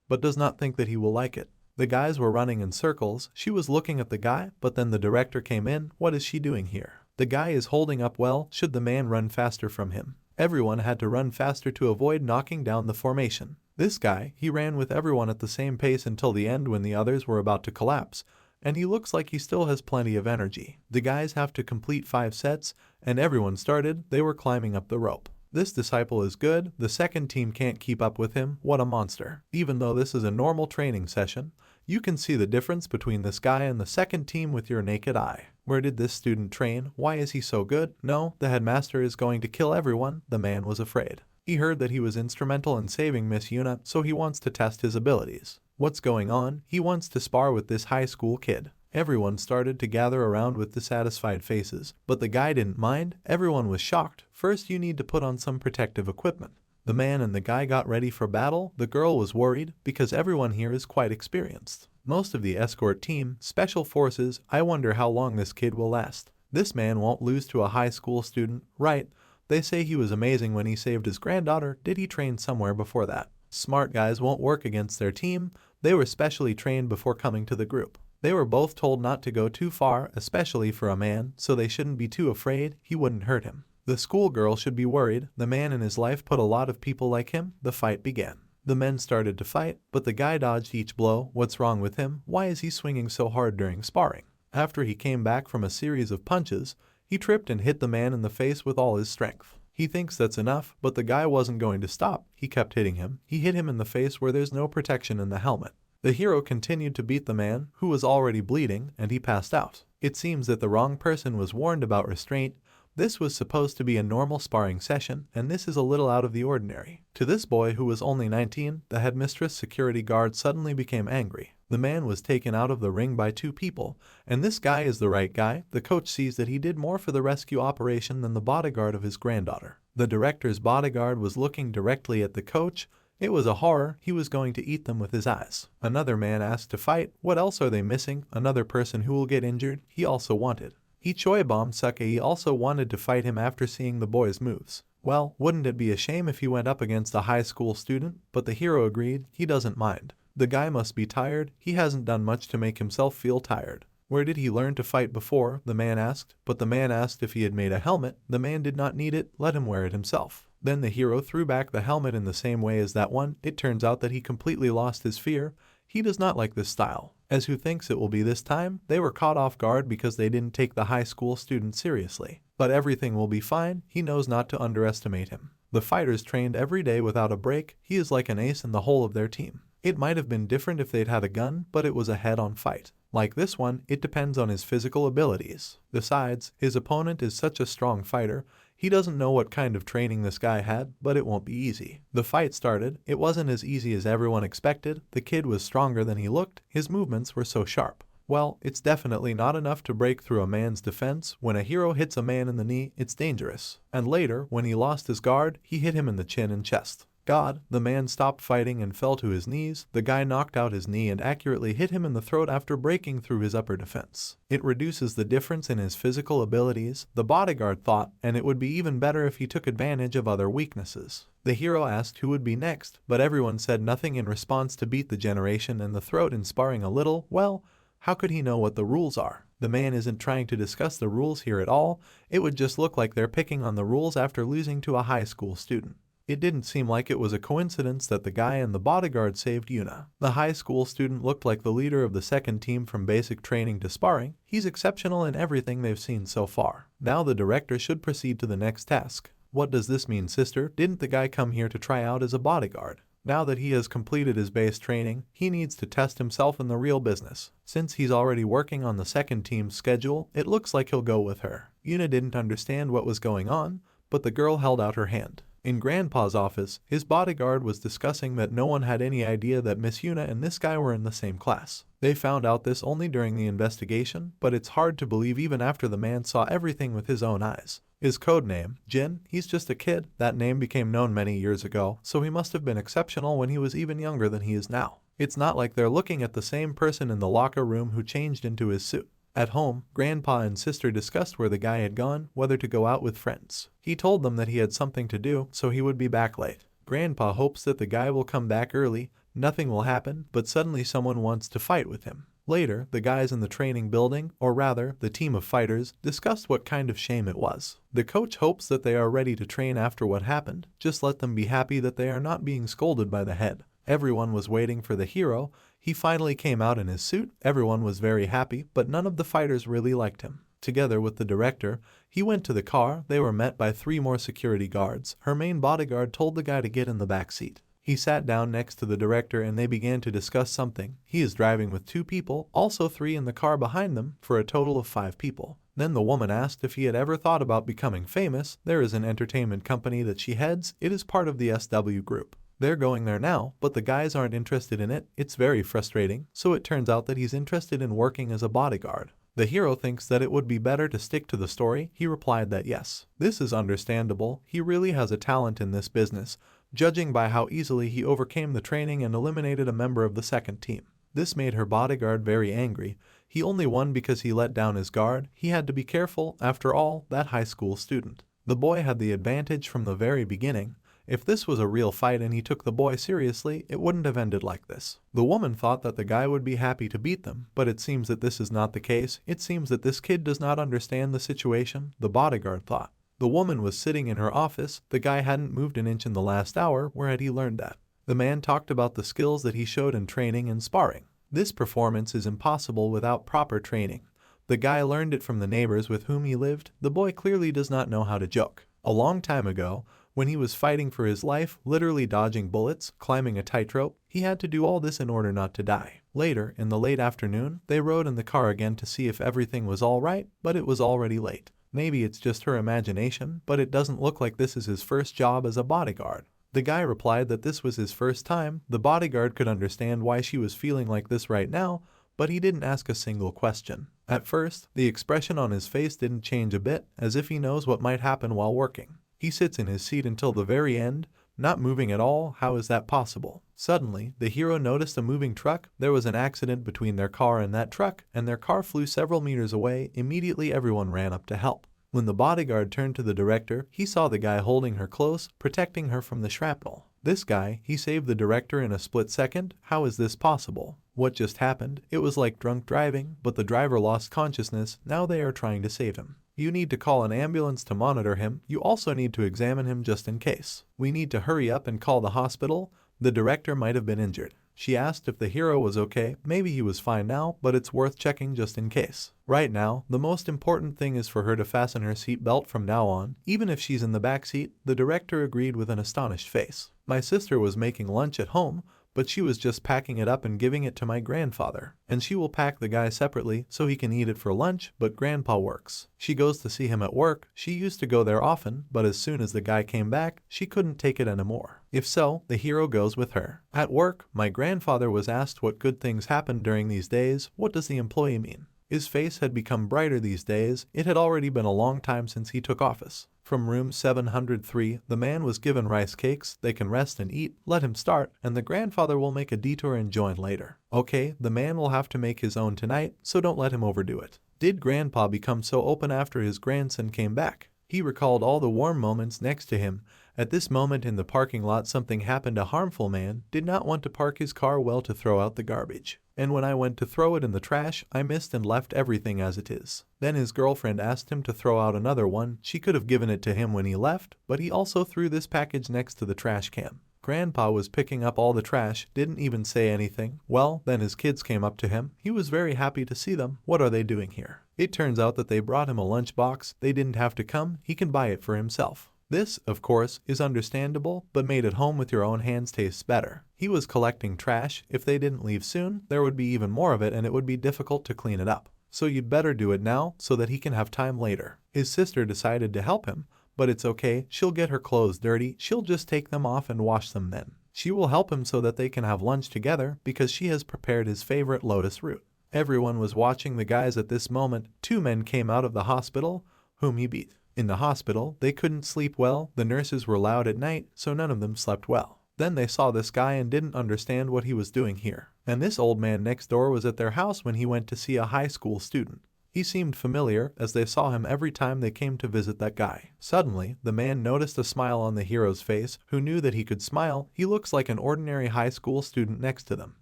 but does not think that he will like it. The guys were running in circles. She was looking at the guy, but then the director came in. What is she doing here? The guy is holding up well. Should the man run faster from him? Everyone had to run faster to avoid knocking down the formation. This guy, he ran with everyone at the same pace until the end when the others were about to collapse, and he looks like he still has plenty of energy. The guys have to complete 5 sets, and everyone started. They were climbing up the rope. This disciple is good. The second team can't keep up with him. What a monster. Even though this is a normal training session, you can see the difference between this guy and the second team with your naked eye. Where did this student train? Why is he so good? No, the headmaster is going to kill everyone. The man was afraid. He heard that he was instrumental in saving Miss Yuna, so he wants to test his abilities. What's going on? He wants to spar with this high school kid. Everyone started to gather around with dissatisfied faces, but the guy didn't mind. Everyone was shocked. First, you need to put on some protective equipment. The man and the guy got ready for battle. The girl was worried because everyone here is quite experienced. Most of the escort team, special forces. I wonder how long this kid will last. This man won't lose to a high school student, right? They say he was amazing when he saved his granddaughter. Did he train somewhere before that? Smart guys won't work against their team. They were specially trained before coming to the group. They were both told not to go too far, especially for a man, so they shouldn't be too afraid. He wouldn't hurt him. The schoolgirl should be worried. The man in his life put a lot of people like him. The fight began. The men started to fight, but the guy dodged each blow. What's wrong with him? Why is he swinging so hard during sparring? After he came back from a series of punches, he tripped and hit the man in the face with all his strength. He thinks that's enough, but the guy wasn't going to stop. He kept hitting him. He hit him in the face where there's no protection in the helmet. The hero continued to beat the man, who was already bleeding, and he passed out. It seems that the wrong person was warned about restraint. This was supposed to be a normal sparring session, and this is a little out of the ordinary. To this boy who was only 19, the headmistress security guard suddenly became angry. The man was taken out of the ring by 2 people, and this guy is the right guy. The coach sees that he did more for the rescue operation than the bodyguard of his granddaughter. The director's bodyguard was looking directly at the coach. It was a horror. He was going to eat them with his eyes. Another man asked to fight. What else are they missing? Another person who will get injured. He also wanted. Choi Bom Sukei also wanted to fight him after seeing the boy's moves. Well, wouldn't it be a shame if he went up against a high school student? But the hero agreed, he doesn't mind. The guy must be tired, he hasn't done much to make himself feel tired. Where did he learn to fight before? The man asked. But the man asked if he had made a helmet. The man did not need it, let him wear it himself. Then the hero threw back the helmet in the same way as that one. It turns out that he completely lost his fear. He does not like this style. As who thinks it will be this time? They were caught off guard because they didn't take the high school student seriously. But everything will be fine, he knows not to underestimate him. The fighters trained every day without a break, he is like an ace in the whole of their team. It might have been different if they'd had a gun, but it was a head-on fight. Like this one, it depends on his physical abilities. Besides, his opponent is such a strong fighter, he doesn't know what kind of training this guy had, but it won't be easy. The fight started, it wasn't as easy as everyone expected, the kid was stronger than he looked, his movements were so sharp. Well, it's definitely not enough to break through a man's defense. When a hero hits a man in the knee, it's dangerous. And later, when he lost his guard, he hit him in the chin and chest. God, the man stopped fighting and fell to his knees. The guy knocked out his knee and accurately hit him in the throat after breaking through his upper defense. It reduces the difference in his physical abilities, the bodyguard thought, and it would be even better if he took advantage of other weaknesses. The hero asked who would be next, but everyone said nothing in response to beat the generation and the throat in sparring a little. Well, how could he know what the rules are? The man isn't trying to discuss the rules here at all. It would just look like they're picking on the rules after losing to a high school student. It didn't seem like it was a coincidence that the guy and the bodyguard saved Yuna. The high school student looked like the leader of the second team from basic training to sparring. He's exceptional in everything they've seen so far. Now the director should proceed to the next task. What does this mean, sister? Didn't the guy come here to try out as a bodyguard? Now that he has completed his base training, he needs to test himself in the real business. Since he's already working on the second team's schedule, it looks like he'll go with her. Yuna didn't understand what was going on, but the girl held out her hand. In Grandpa's office, his bodyguard was discussing that no one had any idea that Miss Yuna and this guy were in the same class. They found out this only during the investigation, but it's hard to believe even after the man saw everything with his own eyes. His code name, Jin, he's just a kid. That name became known many years ago, so he must have been exceptional when he was even younger than he is now. It's not like they're looking at the same person in the locker room who changed into his suit. At home, Grandpa and sister discussed where the guy had gone, whether to go out with friends. He told them that he had something to do, so he would be back late. Grandpa hopes that the guy will come back early. Nothing will happen, but suddenly someone wants to fight with him. Later, the guys in the training building, or rather, the team of fighters, discussed what kind of shame it was. The coach hopes that they are ready to train after what happened. Just let them be happy that they are not being scolded by the head. Everyone was waiting for the hero. He finally came out in his suit. Everyone was very happy, but none of the fighters really liked him. Together with the director, he went to the car. They were met by 3 more security guards. Her main bodyguard told the guy to get in the back seat. He sat down next to the director and they began to discuss something. He is driving with 2 people, also 3 in the car behind them, for a total of 5 people. Then the woman asked if he had ever thought about becoming famous. There is an entertainment company that she heads. It is part of the SW group. They're going there now, but the guys aren't interested in it. It's very frustrating, so it turns out that he's interested in working as a bodyguard. The hero thinks that it would be better to stick to the story. He replied that yes. This is understandable. He really has a talent in this business, judging by how easily he overcame the training and eliminated a member of the second team. This made her bodyguard very angry. He only won because he let down his guard. He had to be careful, after all, that high school student. The boy had the advantage from the very beginning. If this was a real fight and he took the boy seriously, it wouldn't have ended like this. The woman thought that the guy would be happy to beat them, but it seems that this is not the case. It seems that this kid does not understand the situation, the bodyguard thought. The woman was sitting in her office. The guy hadn't moved an inch in the last hour. Where had he learned that? The man talked about the skills that he showed in training and sparring. This performance is impossible without proper training. The guy learned it from the neighbors with whom he lived. The boy clearly does not know how to joke. A long time ago, when he was fighting for his life, literally dodging bullets, climbing a tightrope, he had to do all this in order not to die. Later, in the late afternoon, they rode in the car again to see if everything was all right, but it was already late. Maybe it's just her imagination, but it doesn't look like this is his first job as a bodyguard. The guy replied that this was his first time. The bodyguard could understand why she was feeling like this right now, but he didn't ask a single question. At first, the expression on his face didn't change a bit, as if he knows what might happen while working. He sits in his seat until the very end, not moving at all. How is that possible? Suddenly, the hero noticed a moving truck. There was an accident between their car and that truck, and their car flew several meters away. Immediately everyone ran up to help. When the bodyguard turned to the director, he saw the guy holding her close, protecting her from the shrapnel. This guy, he saved the director in a split second. How is this possible? What just happened? It was like drunk driving, but the driver lost consciousness. Now they are trying to save him. You need to call an ambulance to monitor him. You also need to examine him just in case. We need to hurry up and call the hospital. The director might have been injured. She asked if the hero was okay. Maybe he was fine now, but it's worth checking just in case. Right now, the most important thing is for her to fasten her seatbelt from now on, even if she's in the back seat. The director agreed with an astonished face. My sister was making lunch at home, but she was just packing it up and giving it to my grandfather. And she will pack the guy separately so he can eat it for lunch, but grandpa works. She goes to see him at work. She used to go there often, but as soon as the guy came back, she couldn't take it anymore. If so, the hero goes with her. At work, my grandfather was asked what good things happened during these days. What does the employee mean? His face had become brighter these days. It had already been a long time since he took office. From room 703, the man was given rice cakes. They can rest and eat. Let him start, and the grandfather will make a detour and join later. Okay, the man will have to make his own tonight, so don't let him overdo it. Did grandpa become so open after his grandson came back? He recalled all the warm moments next to him. At this moment in the parking lot, something happened. A harmful man did not want to park his car well to throw out the garbage. And when I went to throw it in the trash, I missed and left everything as it is. Then his girlfriend asked him to throw out another one. She could have given it to him when he left, but he also threw this package next to the trash can. Grandpa was picking up all the trash, didn't even say anything. Well, then his kids came up to him. He was very happy to see them. What are they doing here? It turns out that they brought him a lunchbox. They didn't have to come. He can buy it for himself. This, of course, is understandable, but made at home with your own hands tastes better. He was collecting trash. If they didn't leave soon, there would be even more of it and it would be difficult to clean it up. So you'd better do it now so that he can have time later. His sister decided to help him, but it's okay. She'll get her clothes dirty. She'll just take them off and wash them then. She will help him so that they can have lunch together because she has prepared his favorite lotus root. Everyone was watching the guys at this moment. Two men came out of the hospital, whom he beat. In the hospital, they couldn't sleep well. The nurses were loud at night, so none of them slept well. Then they saw this guy and didn't understand what he was doing here. And this old man next door was at their house when he went to see a high school student. He seemed familiar as they saw him every time they came to visit that guy. Suddenly, the man noticed a smile on the hero's face. Who knew that he could smile? He looks like an ordinary high school student next to them.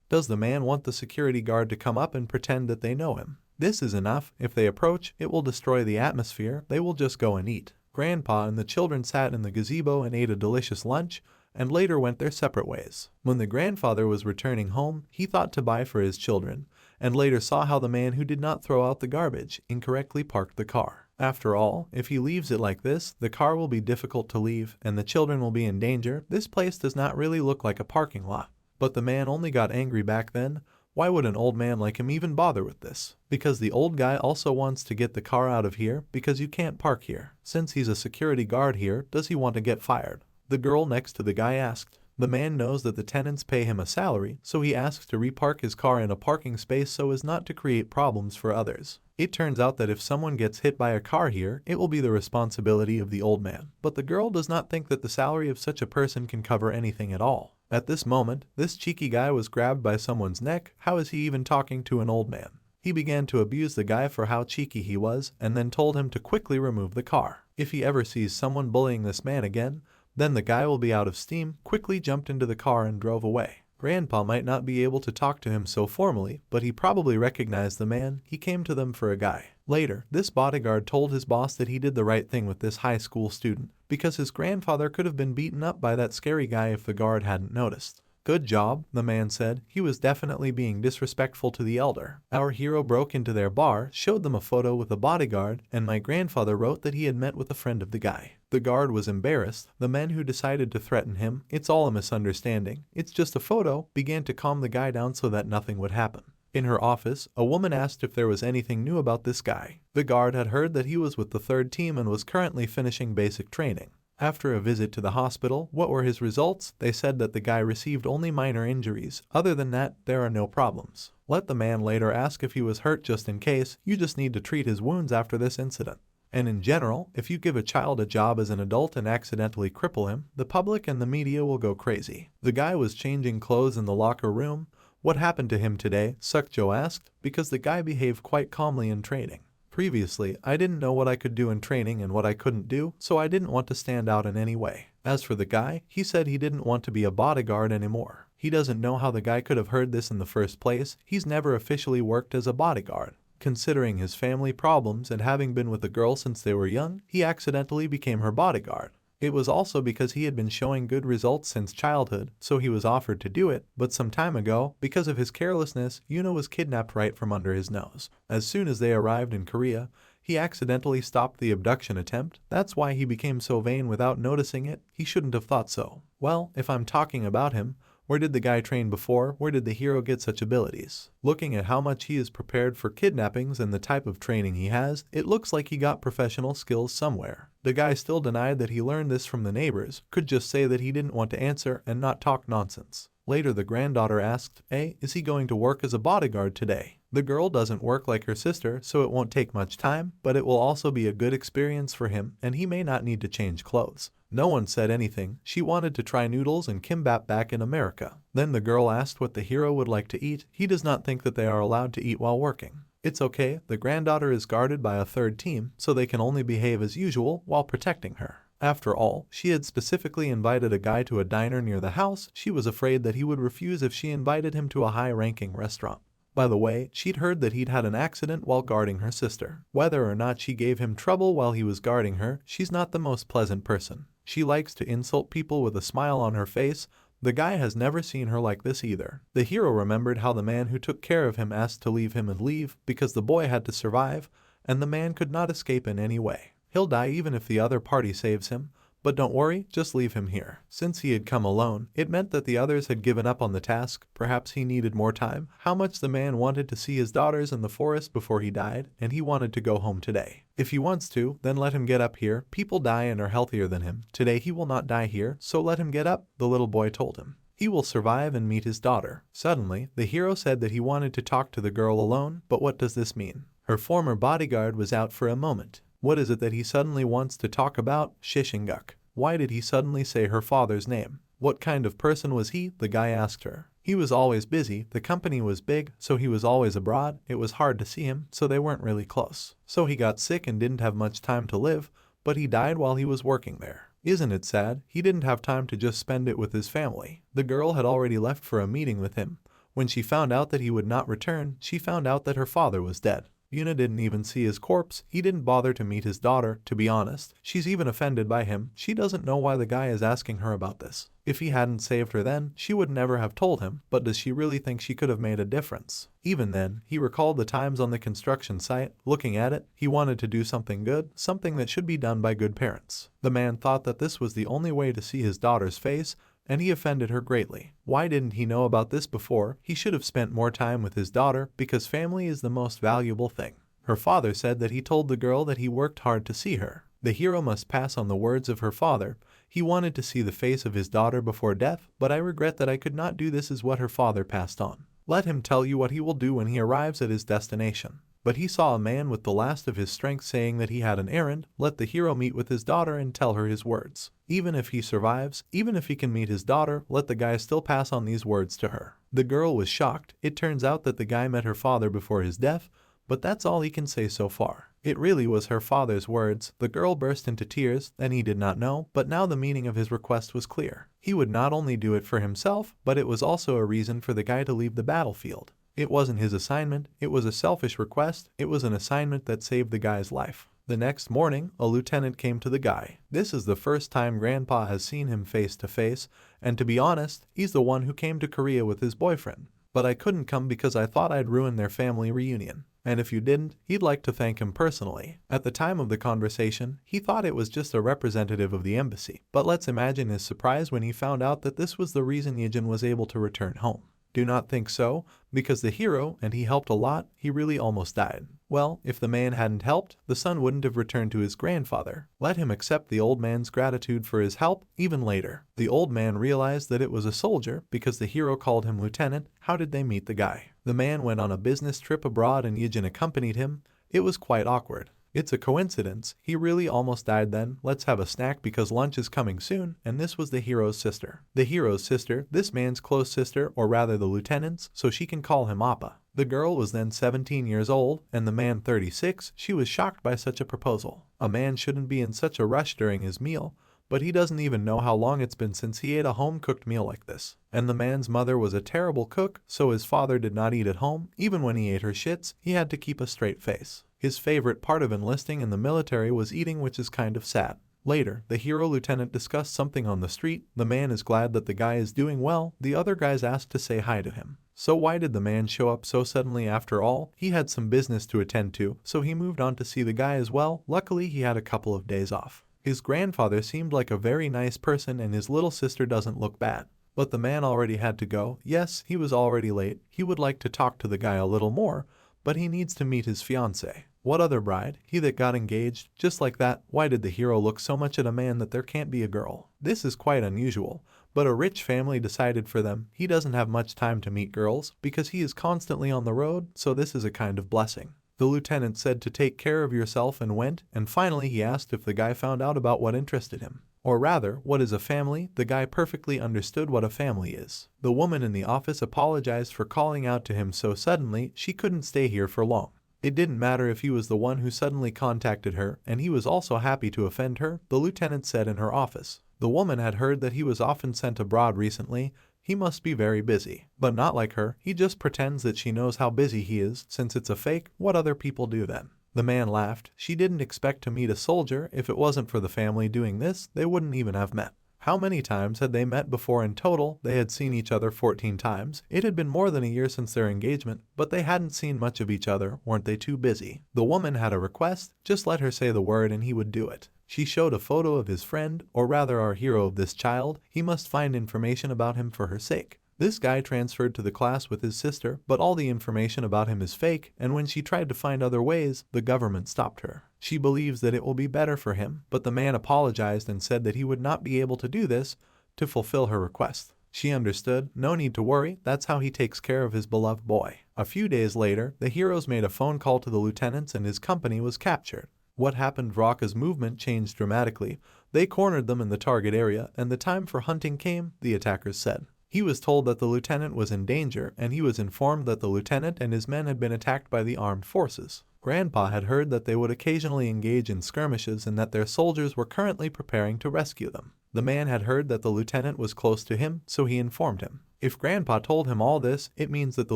Does the man want the security guard to come up and pretend that they know him? This is enough. If they approach, it will destroy the atmosphere. They will just go and eat. Grandpa and the children sat in the gazebo and ate a delicious lunch, and later went their separate ways. When the grandfather was returning home, he thought to buy for his children, and later saw how the man who did not throw out the garbage incorrectly parked the car. After all, if he leaves it like this, the car will be difficult to leave, and the children will be in danger. This place does not really look like a parking lot. But the man only got angry back then. Why would an old man like him even bother with this? Because the old guy also wants to get the car out of here because you can't park here. Since he's a security guard here, does he want to get fired? The girl next to the guy asked. The man knows that the tenants pay him a salary, so he asks to repark his car in a parking space so as not to create problems for others. It turns out that if someone gets hit by a car here, it will be the responsibility of the old man. But the girl does not think that the salary of such a person can cover anything at all. At this moment, this cheeky guy was grabbed by someone's neck. How is he even talking to an old man? He began to abuse the guy for how cheeky he was and then told him to quickly remove the car. If he ever sees someone bullying this man again, then the guy will be out of steam. Quickly jumped into the car and drove away. Grandpa might not be able to talk to him so formally, but he probably recognized the man. He came to them for a guy. Later, this bodyguard told his boss that he did the right thing with this high school student, because his grandfather could have been beaten up by that scary guy if the guard hadn't noticed. Good job, the man said. He was definitely being disrespectful to the elder. Our hero broke into their bar, showed them a photo with a bodyguard, and my grandfather wrote that he had met with a friend of the guy. The guard was embarrassed. The men who decided to threaten him, it's all a misunderstanding. It's just a photo, began to calm the guy down so that nothing would happen. In her office, a woman asked if there was anything new about this guy. The guard had heard that he was with the 3rd team and was currently finishing basic training. After a visit to the hospital, what were his results? They said that the guy received only minor injuries. Other than that, there are no problems. Let the man later ask if he was hurt just in case. You just need to treat his wounds after this incident. And in general, if you give a child a job as an adult and accidentally cripple him, the public and the media will go crazy. The guy was changing clothes in the locker room. What happened to him today? Sukjo asked, because the guy behaved quite calmly in training. Previously, I didn't know what I could do in training and what I couldn't do, so I didn't want to stand out in any way. As for the guy, he said he didn't want to be a bodyguard anymore. He doesn't know how the guy could have heard this in the first place. He's never officially worked as a bodyguard. Considering his family problems and having been with the girl since they were young, he accidentally became her bodyguard. It was also because he had been showing good results since childhood, so he was offered to do it, but some time ago, because of his carelessness, Yuna was kidnapped right from under his nose. As soon as they arrived in Korea, he accidentally stopped the abduction attempt. That's why he became so vain without noticing it. He shouldn't have thought so. Well, if I'm talking about him, where did the guy train before? Where did the hero get such abilities? Looking at how much he is prepared for kidnappings and the type of training he has, it looks like he got professional skills somewhere. The guy still denied that he learned this from the neighbors, could just say that he didn't want to answer and not talk nonsense. Later the granddaughter asked, is he going to work as a bodyguard today? The girl doesn't work like her sister, so it won't take much time, but it will also be a good experience for him, and he may not need to change clothes. No one said anything. She wanted to try noodles and kimbap back in America. Then the girl asked what the hero would like to eat. He does not think that they are allowed to eat while working. It's okay, the granddaughter is guarded by a third team, so they can only behave as usual while protecting her. After all, she had specifically invited a guy to a diner near the house. She was afraid that he would refuse if she invited him to a high-ranking restaurant. By the way, she'd heard that he'd had an accident while guarding her sister. Whether or not she gave him trouble while he was guarding her, she's not the most pleasant person. She likes to insult people with a smile on her face. The guy has never seen her like this either. The hero remembered how the man who took care of him asked to leave him and leave because the boy had to survive, and the man could not escape in any way. He'll die even if the other party saves him, but don't worry, just leave him here. Since he had come alone, it meant that the others had given up on the task. Perhaps he needed more time. How much the man wanted to see his daughters in the forest before he died, and he wanted to go home today. If he wants to, then let him get up here. People die and are healthier than him. Today he will not die here, so let him get up, the little boy told him. He will survive and meet his daughter. Suddenly, the hero said that he wanted to talk to the girl alone, but what does this mean? Her former bodyguard was out for a moment. What is it that he suddenly wants to talk about? Shishinguk. Why did he suddenly say her father's name? What kind of person was he? The guy asked her. He was always busy, the company was big, so he was always abroad. It was hard to see him, so they weren't really close. So he got sick and didn't have much time to live, but he died while he was working there. Isn't it sad? He didn't have time to just spend it with his family. The girl had already left for a meeting with him. When she found out that he would not return, she found out that her father was dead. Yuna didn't even see his corpse. He didn't bother to meet his daughter, to be honest. She's even offended by him. She doesn't know why the guy is asking her about this. If he hadn't saved her then, she would never have told him, but does she really think she could have made a difference? Even then, he recalled the times on the construction site. Looking at it, he wanted to do something good, something that should be done by good parents. The man thought that this was the only way to see his daughter's face, and he offended her greatly. Why didn't he know about this before? He should have spent more time with his daughter, because family is the most valuable thing. Her father said that he told the girl that he worked hard to see her. The hero must pass on the words of her father. He wanted to see the face of his daughter before death, but I regret that I could not do this, is what her father passed on. Let him tell you what he will do when he arrives at his destination. But he saw a man with the last of his strength saying that he had an errand. Let the hero meet with his daughter and tell her his words. Even if he survives, even if he can meet his daughter, let the guy still pass on these words to her. The girl was shocked. It turns out that the guy met her father before his death, but that's all he can say so far. It really was her father's words. The girl burst into tears, and he did not know, but now the meaning of his request was clear. He would not only do it for himself, but it was also a reason for the guy to leave the battlefield. It wasn't his assignment, it was a selfish request, it was an assignment that saved the guy's life. The next morning, a lieutenant came to the guy. This is the first time Grandpa has seen him face to face, and to be honest, he's the one who came to Korea with his boyfriend. But I couldn't come because I thought I'd ruin their family reunion. And if you didn't, he'd like to thank him personally. At the time of the conversation, he thought it was just a representative of the embassy. But let's imagine his surprise when he found out that this was the reason Ijin was able to return home. Do not think so, because the hero, and he helped a lot, he really almost died. Well, if the man hadn't helped, the son wouldn't have returned to his grandfather. Let him accept the old man's gratitude for his help, even later. The old man realized that it was a soldier because the hero called him lieutenant. How did they meet the guy? The man went on a business trip abroad and Ijin accompanied him. It was quite awkward. It's a coincidence. He really almost died then. Let's have a snack because lunch is coming soon. And this was the hero's sister. The hero's sister, this man's close sister, or rather the lieutenant's, so she can call him Appa. The girl was then 17 years old, and the man 36. She was shocked by such a proposal. A man shouldn't be in such a rush during his meal, but he doesn't even know how long it's been since he ate a home-cooked meal like this. And the man's mother was a terrible cook, so his father did not eat at home. Even when he ate her shits, he had to keep a straight face. His favorite part of enlisting in the military was eating, which is kind of sad. Later, the hero lieutenant discussed something on the street. The man is glad that the guy is doing well. The other guys asked to say hi to him. So why did the man show up so suddenly after all? He had some business to attend to, so he moved on to see the guy as well. Luckily, he had a couple of days off. His grandfather seemed like a very nice person and his little sister doesn't look bad. But the man already had to go. Yes, he was already late. He would like to talk to the guy a little more, but he needs to meet his fiancée. What other bride? He that got engaged? Just like that. Why did the hero look so much at a man that there can't be a girl? This is quite unusual, but a rich family decided for them. He doesn't have much time to meet girls because he is constantly on the road, so this is a kind of blessing. The lieutenant said to take care of yourself and went, and finally he asked if the guy found out about what interested him. Or rather, what is a family? The guy perfectly understood what a family is. The woman in the office apologized for calling out to him so suddenly. She couldn't stay here for long. It didn't matter if he was the one who suddenly contacted her, and he was also happy to offend her, the lieutenant said in her office. The woman had heard that he was often sent abroad recently. He must be very busy. But not like her. He just pretends that she knows how busy he is. Since it's a fake, what other people do then? The man laughed. She didn't expect to meet a soldier. If it wasn't for the family doing this, they wouldn't even have met. How many times had they met before in total? They had seen each other 14 times. It had been more than a year since their engagement, but they hadn't seen much of each other. Weren't they too busy? The woman had a request. Just let her say the word and he would do it. She showed a photo of his friend, or rather our hero of this child. He must find information about him for her sake. This guy transferred to the class with his sister, but all the information about him is fake, and when she tried to find other ways, the government stopped her. She believes that it will be better for him, but the man apologized and said that he would not be able to do this to fulfill her request. She understood. No need to worry, that's how he takes care of his beloved boy. A few days later, the heroes made a phone call to the lieutenants and his company was captured. What happened? Vraka's movement changed dramatically. They cornered them in the target area, and the time for hunting came, the attackers said. He was told that the lieutenant was in danger, and he was informed that the lieutenant and his men had been attacked by the armed forces. Grandpa had heard that they would occasionally engage in skirmishes and that their soldiers were currently preparing to rescue them. The man had heard that the lieutenant was close to him, so he informed him. If Grandpa told him all this, it means that the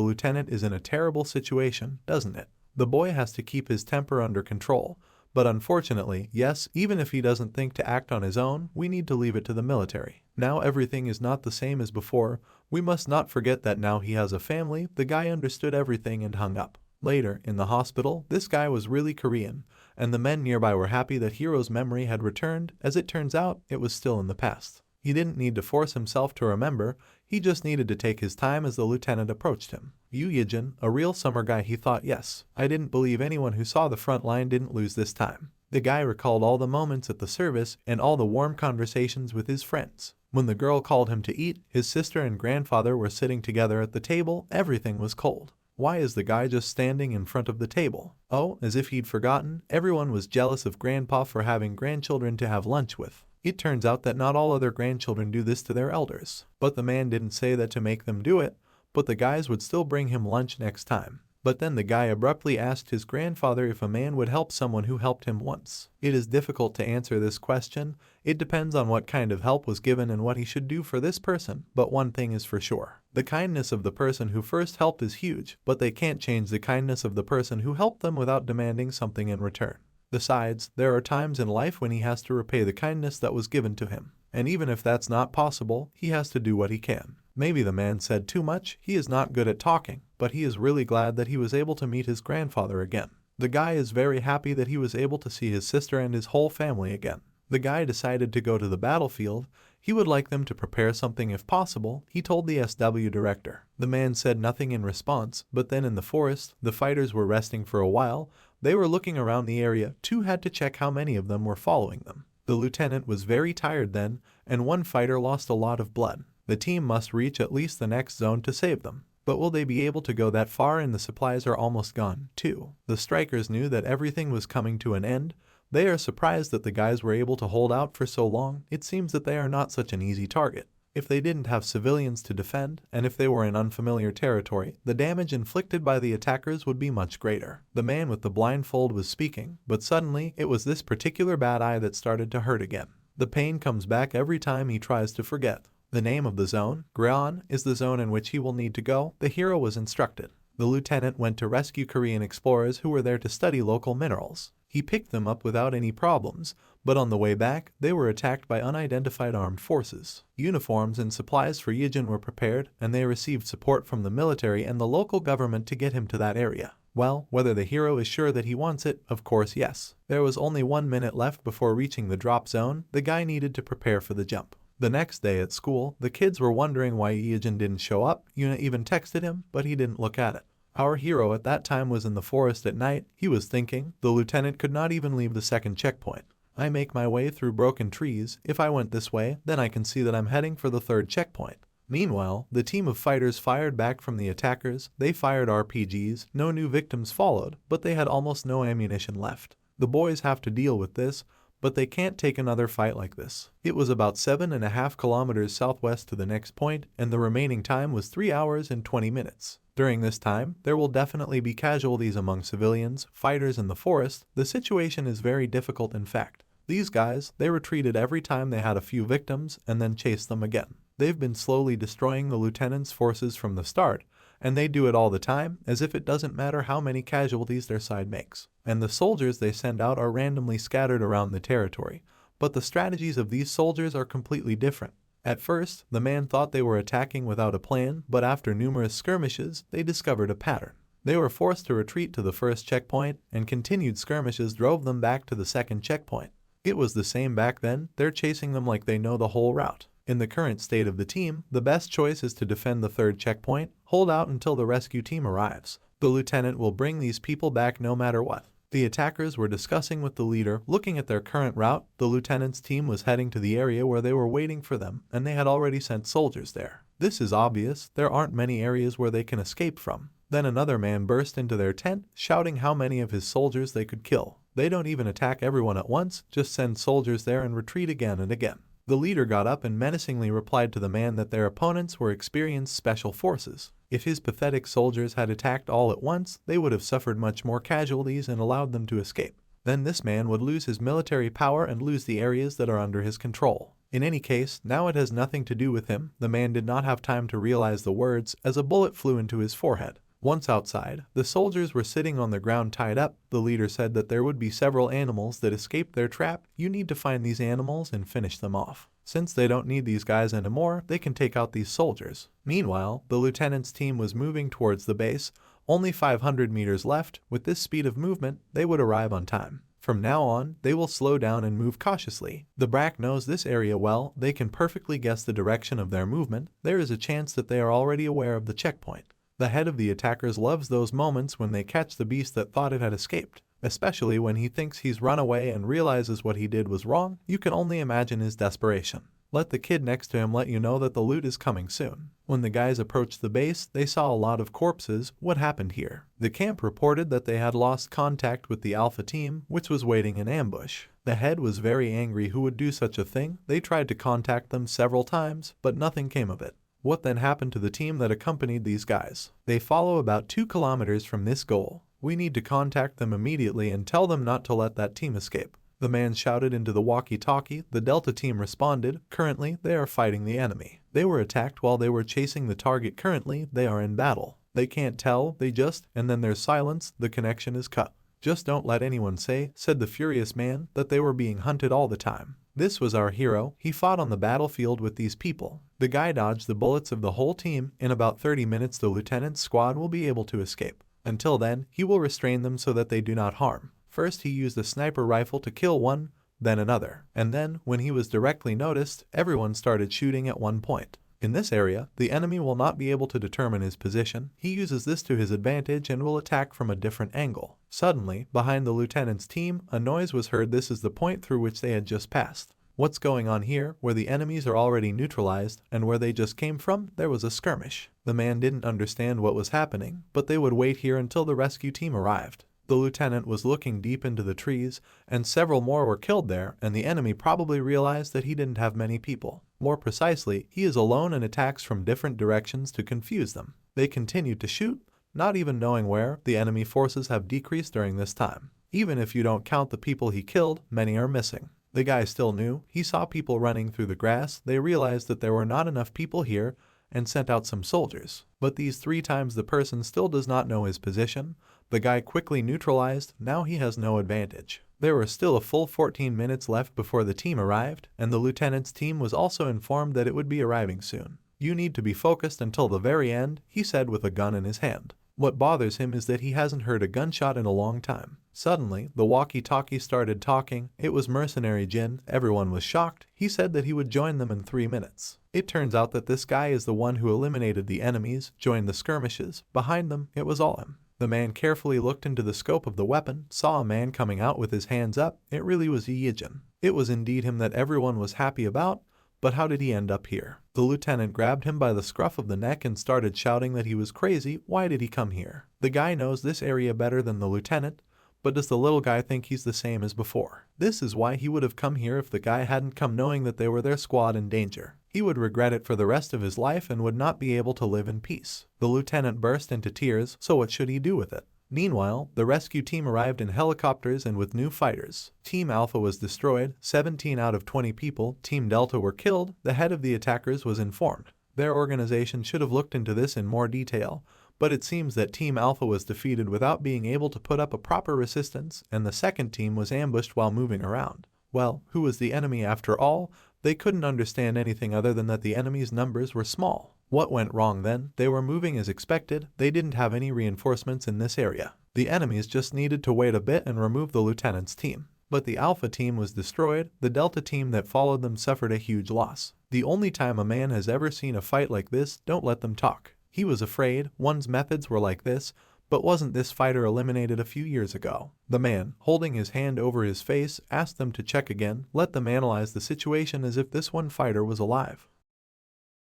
lieutenant is in a terrible situation, doesn't it? The boy has to keep his temper under control. But unfortunately, yes, even if he doesn't think to act on his own, we need to leave it to the military. Now everything is not the same as before. We must not forget that now he has a family. The guy understood everything and hung up. Later, in the hospital, this guy was really Korean, and the men nearby were happy that Hiro's memory had returned. As it turns out, it was still in the past. He didn't need to force himself to remember, he just needed to take his time as the lieutenant approached him. You Ijin, a real summer guy, he thought. Yes, I didn't believe anyone who saw the front line didn't lose this time. The guy recalled all the moments at the service and all the warm conversations with his friends. When the girl called him to eat, his sister and grandfather were sitting together at the table. Everything was cold. Why is the guy just standing in front of the table? Oh, as if he'd forgotten, everyone was jealous of Grandpa for having grandchildren to have lunch with. It turns out that not all other grandchildren do this to their elders. But the man didn't say that to make them do it, but the guys would still bring him lunch next time. But then the guy abruptly asked his grandfather if a man would help someone who helped him once. It is difficult to answer this question. It depends on what kind of help was given and what he should do for this person. But one thing is for sure. The kindness of the person who first helped is huge, but they can't change the kindness of the person who helped them without demanding something in return. Besides, there are times in life when he has to repay the kindness that was given to him. And even if that's not possible, he has to do what he can. Maybe the man said too much. He is not good at talking, but he is really glad that he was able to meet his grandfather again. The guy is very happy that he was able to see his sister and his whole family again. The guy decided to go to the battlefield. He would like them to prepare something if possible, he told the SW director. The man said nothing in response, but then in the forest, the fighters were resting for a while. They were looking around the area. Two had to check how many of them were following them. The lieutenant was very tired then, and one fighter lost a lot of blood. The team must reach at least the next zone to save them. But will they be able to go that far, and the supplies are almost gone, too? The strikers knew that everything was coming to an end. They are surprised that the guys were able to hold out for so long. It seems that they are not such an easy target. If they didn't have civilians to defend, and if they were in unfamiliar territory, the damage inflicted by the attackers would be much greater. The man with the blindfold was speaking, but suddenly it was this particular bad eye that started to hurt again. The pain comes back every time he tries to forget. The name of the zone, Greon, is the zone in which he will need to go, the hero was instructed. The lieutenant went to rescue Korean explorers who were there to study local minerals. He picked them up without any problems, but on the way back, they were attacked by unidentified armed forces. Uniforms and supplies for Ijin were prepared, and they received support from the military and the local government to get him to that area. Well, whether the hero is sure that he wants it, of course yes. There was only 1 minute left before reaching the drop zone. The guy needed to prepare for the jump. The next day at school, the kids were wondering why Ijin didn't show up. Yuna even texted him, but he didn't look at it. Our hero at that time was in the forest at night. He was thinking, the lieutenant could not even leave the second checkpoint. I make my way through broken trees. If I went this way, then I can see that I'm heading for the third checkpoint. Meanwhile, the team of fighters fired back from the attackers. They fired RPGs. No new victims followed, but they had almost no ammunition left. The boys have to deal with this, but they can't take another fight like this. It was about 7.5 kilometers southwest to the next point, and the remaining time was 3 hours and 20 minutes. During this time, there will definitely be casualties among civilians, fighters in the forest. The situation is very difficult in fact. These guys, they retreated every time they had a few victims and then chased them again. They've been slowly destroying the lieutenant's forces from the start, and they do it all the time, as if it doesn't matter how many casualties their side makes. And the soldiers they send out are randomly scattered around the territory. But the strategies of these soldiers are completely different. At first, the man thought they were attacking without a plan, but after numerous skirmishes, they discovered a pattern. They were forced to retreat to the first checkpoint, and continued skirmishes drove them back to the second checkpoint. It was the same back then. They're chasing them like they know the whole route. In the current state of the team, the best choice is to defend the third checkpoint, hold out until the rescue team arrives. The lieutenant will bring these people back no matter what. The attackers were discussing with the leader, looking at their current route. The lieutenant's team was heading to the area where they were waiting for them, and they had already sent soldiers there. This is obvious. There aren't many areas where they can escape from. Then another man burst into their tent, shouting how many of his soldiers they could kill. They don't even attack everyone at once, just send soldiers there and retreat again and again. The leader got up and menacingly replied to the man that their opponents were experienced special forces. If his pathetic soldiers had attacked all at once, they would have suffered much more casualties and allowed them to escape. Then this man would lose his military power and lose the areas that are under his control. In any case, now it has nothing to do with him. The man did not have time to realize the words as a bullet flew into his forehead. Once outside, the soldiers were sitting on the ground tied up. The leader said that there would be several animals that escaped their trap. You need to find these animals and finish them off. Since they don't need these guys anymore, they can take out these soldiers. Meanwhile, the lieutenant's team was moving towards the base. Only 500 meters left. With this speed of movement, they would arrive on time. From now on, they will slow down and move cautiously. The BRAC knows this area well. They can perfectly guess the direction of their movement. There is a chance that they are already aware of the checkpoint. The head of the attackers loves those moments when they catch the beast that thought it had escaped, especially when he thinks he's run away and realizes what he did was wrong. You can only imagine his desperation. Let the kid next to him let you know that the loot is coming soon. When the guys approached the base, they saw a lot of corpses. What happened here? The camp reported that they had lost contact with the Alpha team, which was waiting in ambush. The head was very angry. Who would do such a thing? They tried to contact them several times, but nothing came of it. What then happened to the team that accompanied these guys? They follow about 2 kilometers from this goal. We need to contact them immediately and tell them not to let that team escape. The man shouted into the walkie-talkie. The Delta team responded. Currently, they are fighting the enemy. They were attacked while they were chasing the target. Currently, they are in battle. They can't tell, and then there's silence. The connection is cut. Just don't let anyone say, said the furious man, that they were being hunted all the time. This was our hero. He fought on the battlefield with these people. The guy dodged the bullets of the whole team. In about 30 minutes, the lieutenant's squad will be able to escape. Until then, he will restrain them so that they do not harm. First, he used a sniper rifle to kill one, then another. And then, when he was directly noticed, everyone started shooting at one point. In this area, the enemy will not be able to determine his position. He uses this to his advantage and will attack from a different angle. Suddenly, behind the lieutenant's team, a noise was heard. This is the point through which they had just passed. What's going on here? Where the enemies are already neutralized and where they just came from, there was a skirmish. The man didn't understand what was happening, but they would wait here until the rescue team arrived. The lieutenant was looking deep into the trees, and several more were killed there, and the enemy probably realized that he didn't have many people. More precisely, he is alone and attacks from different directions to confuse them. They continued to shoot, not even knowing where. The enemy forces have decreased during this time. Even if you don't count the people he killed, many are missing. The guy still knew. He saw people running through the grass. They realized that there were not enough people here and sent out some soldiers. But these 3 times the person still does not know his position. The guy quickly neutralized. Now he has no advantage. There were still a full 14 minutes left before the team arrived, and the lieutenant's team was also informed that it would be arriving soon. "You need to be focused until the very end," he said with a gun in his hand. What bothers him is that he hasn't heard a gunshot in a long time. Suddenly, the walkie-talkie started talking. It was Mercenary Ijin. Everyone was shocked. He said that he would join them in 3 minutes. It turns out that this guy is the one who eliminated the enemies, joined the skirmishes. Behind them, it was all him. The man carefully looked into the scope of the weapon, saw a man coming out with his hands up. It really was Ijin. It was indeed him that everyone was happy about. But how did he end up here? The lieutenant grabbed him by the scruff of the neck and started shouting that he was crazy. Why did he come here? The guy knows this area better than the lieutenant, but does the little guy think he's the same as before? This is why he would have come here if the guy hadn't come knowing that they were their squad in danger. He would regret it for the rest of his life and would not be able to live in peace. The lieutenant burst into tears, so what should he do with it? Meanwhile, the rescue team arrived in helicopters and with new fighters. Team Alpha was destroyed. 17 out of 20 people, Team Delta, were killed. The head of the attackers was informed. Their organization should have looked into this in more detail, but it seems that Team Alpha was defeated without being able to put up a proper resistance, and the second team was ambushed while moving around. Well, who was the enemy after all? They couldn't understand anything other than that the enemy's numbers were small. What went wrong then? They were moving as expected. They didn't have any reinforcements in this area. The enemies just needed to wait a bit and remove the lieutenant's team. But the Alpha team was destroyed. The Delta team that followed them suffered a huge loss. The only time a man has ever seen a fight like this, don't let them talk. He was afraid. One's methods were like this, but wasn't this fighter eliminated a few years ago? The man, holding his hand over his face, asked them to check again. Let them analyze the situation as if this one fighter was alive.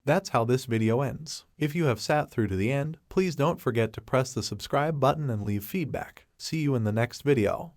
That's how this video ends. If you have sat through to the end, please don't forget to press the subscribe button and leave feedback. See you in the next video.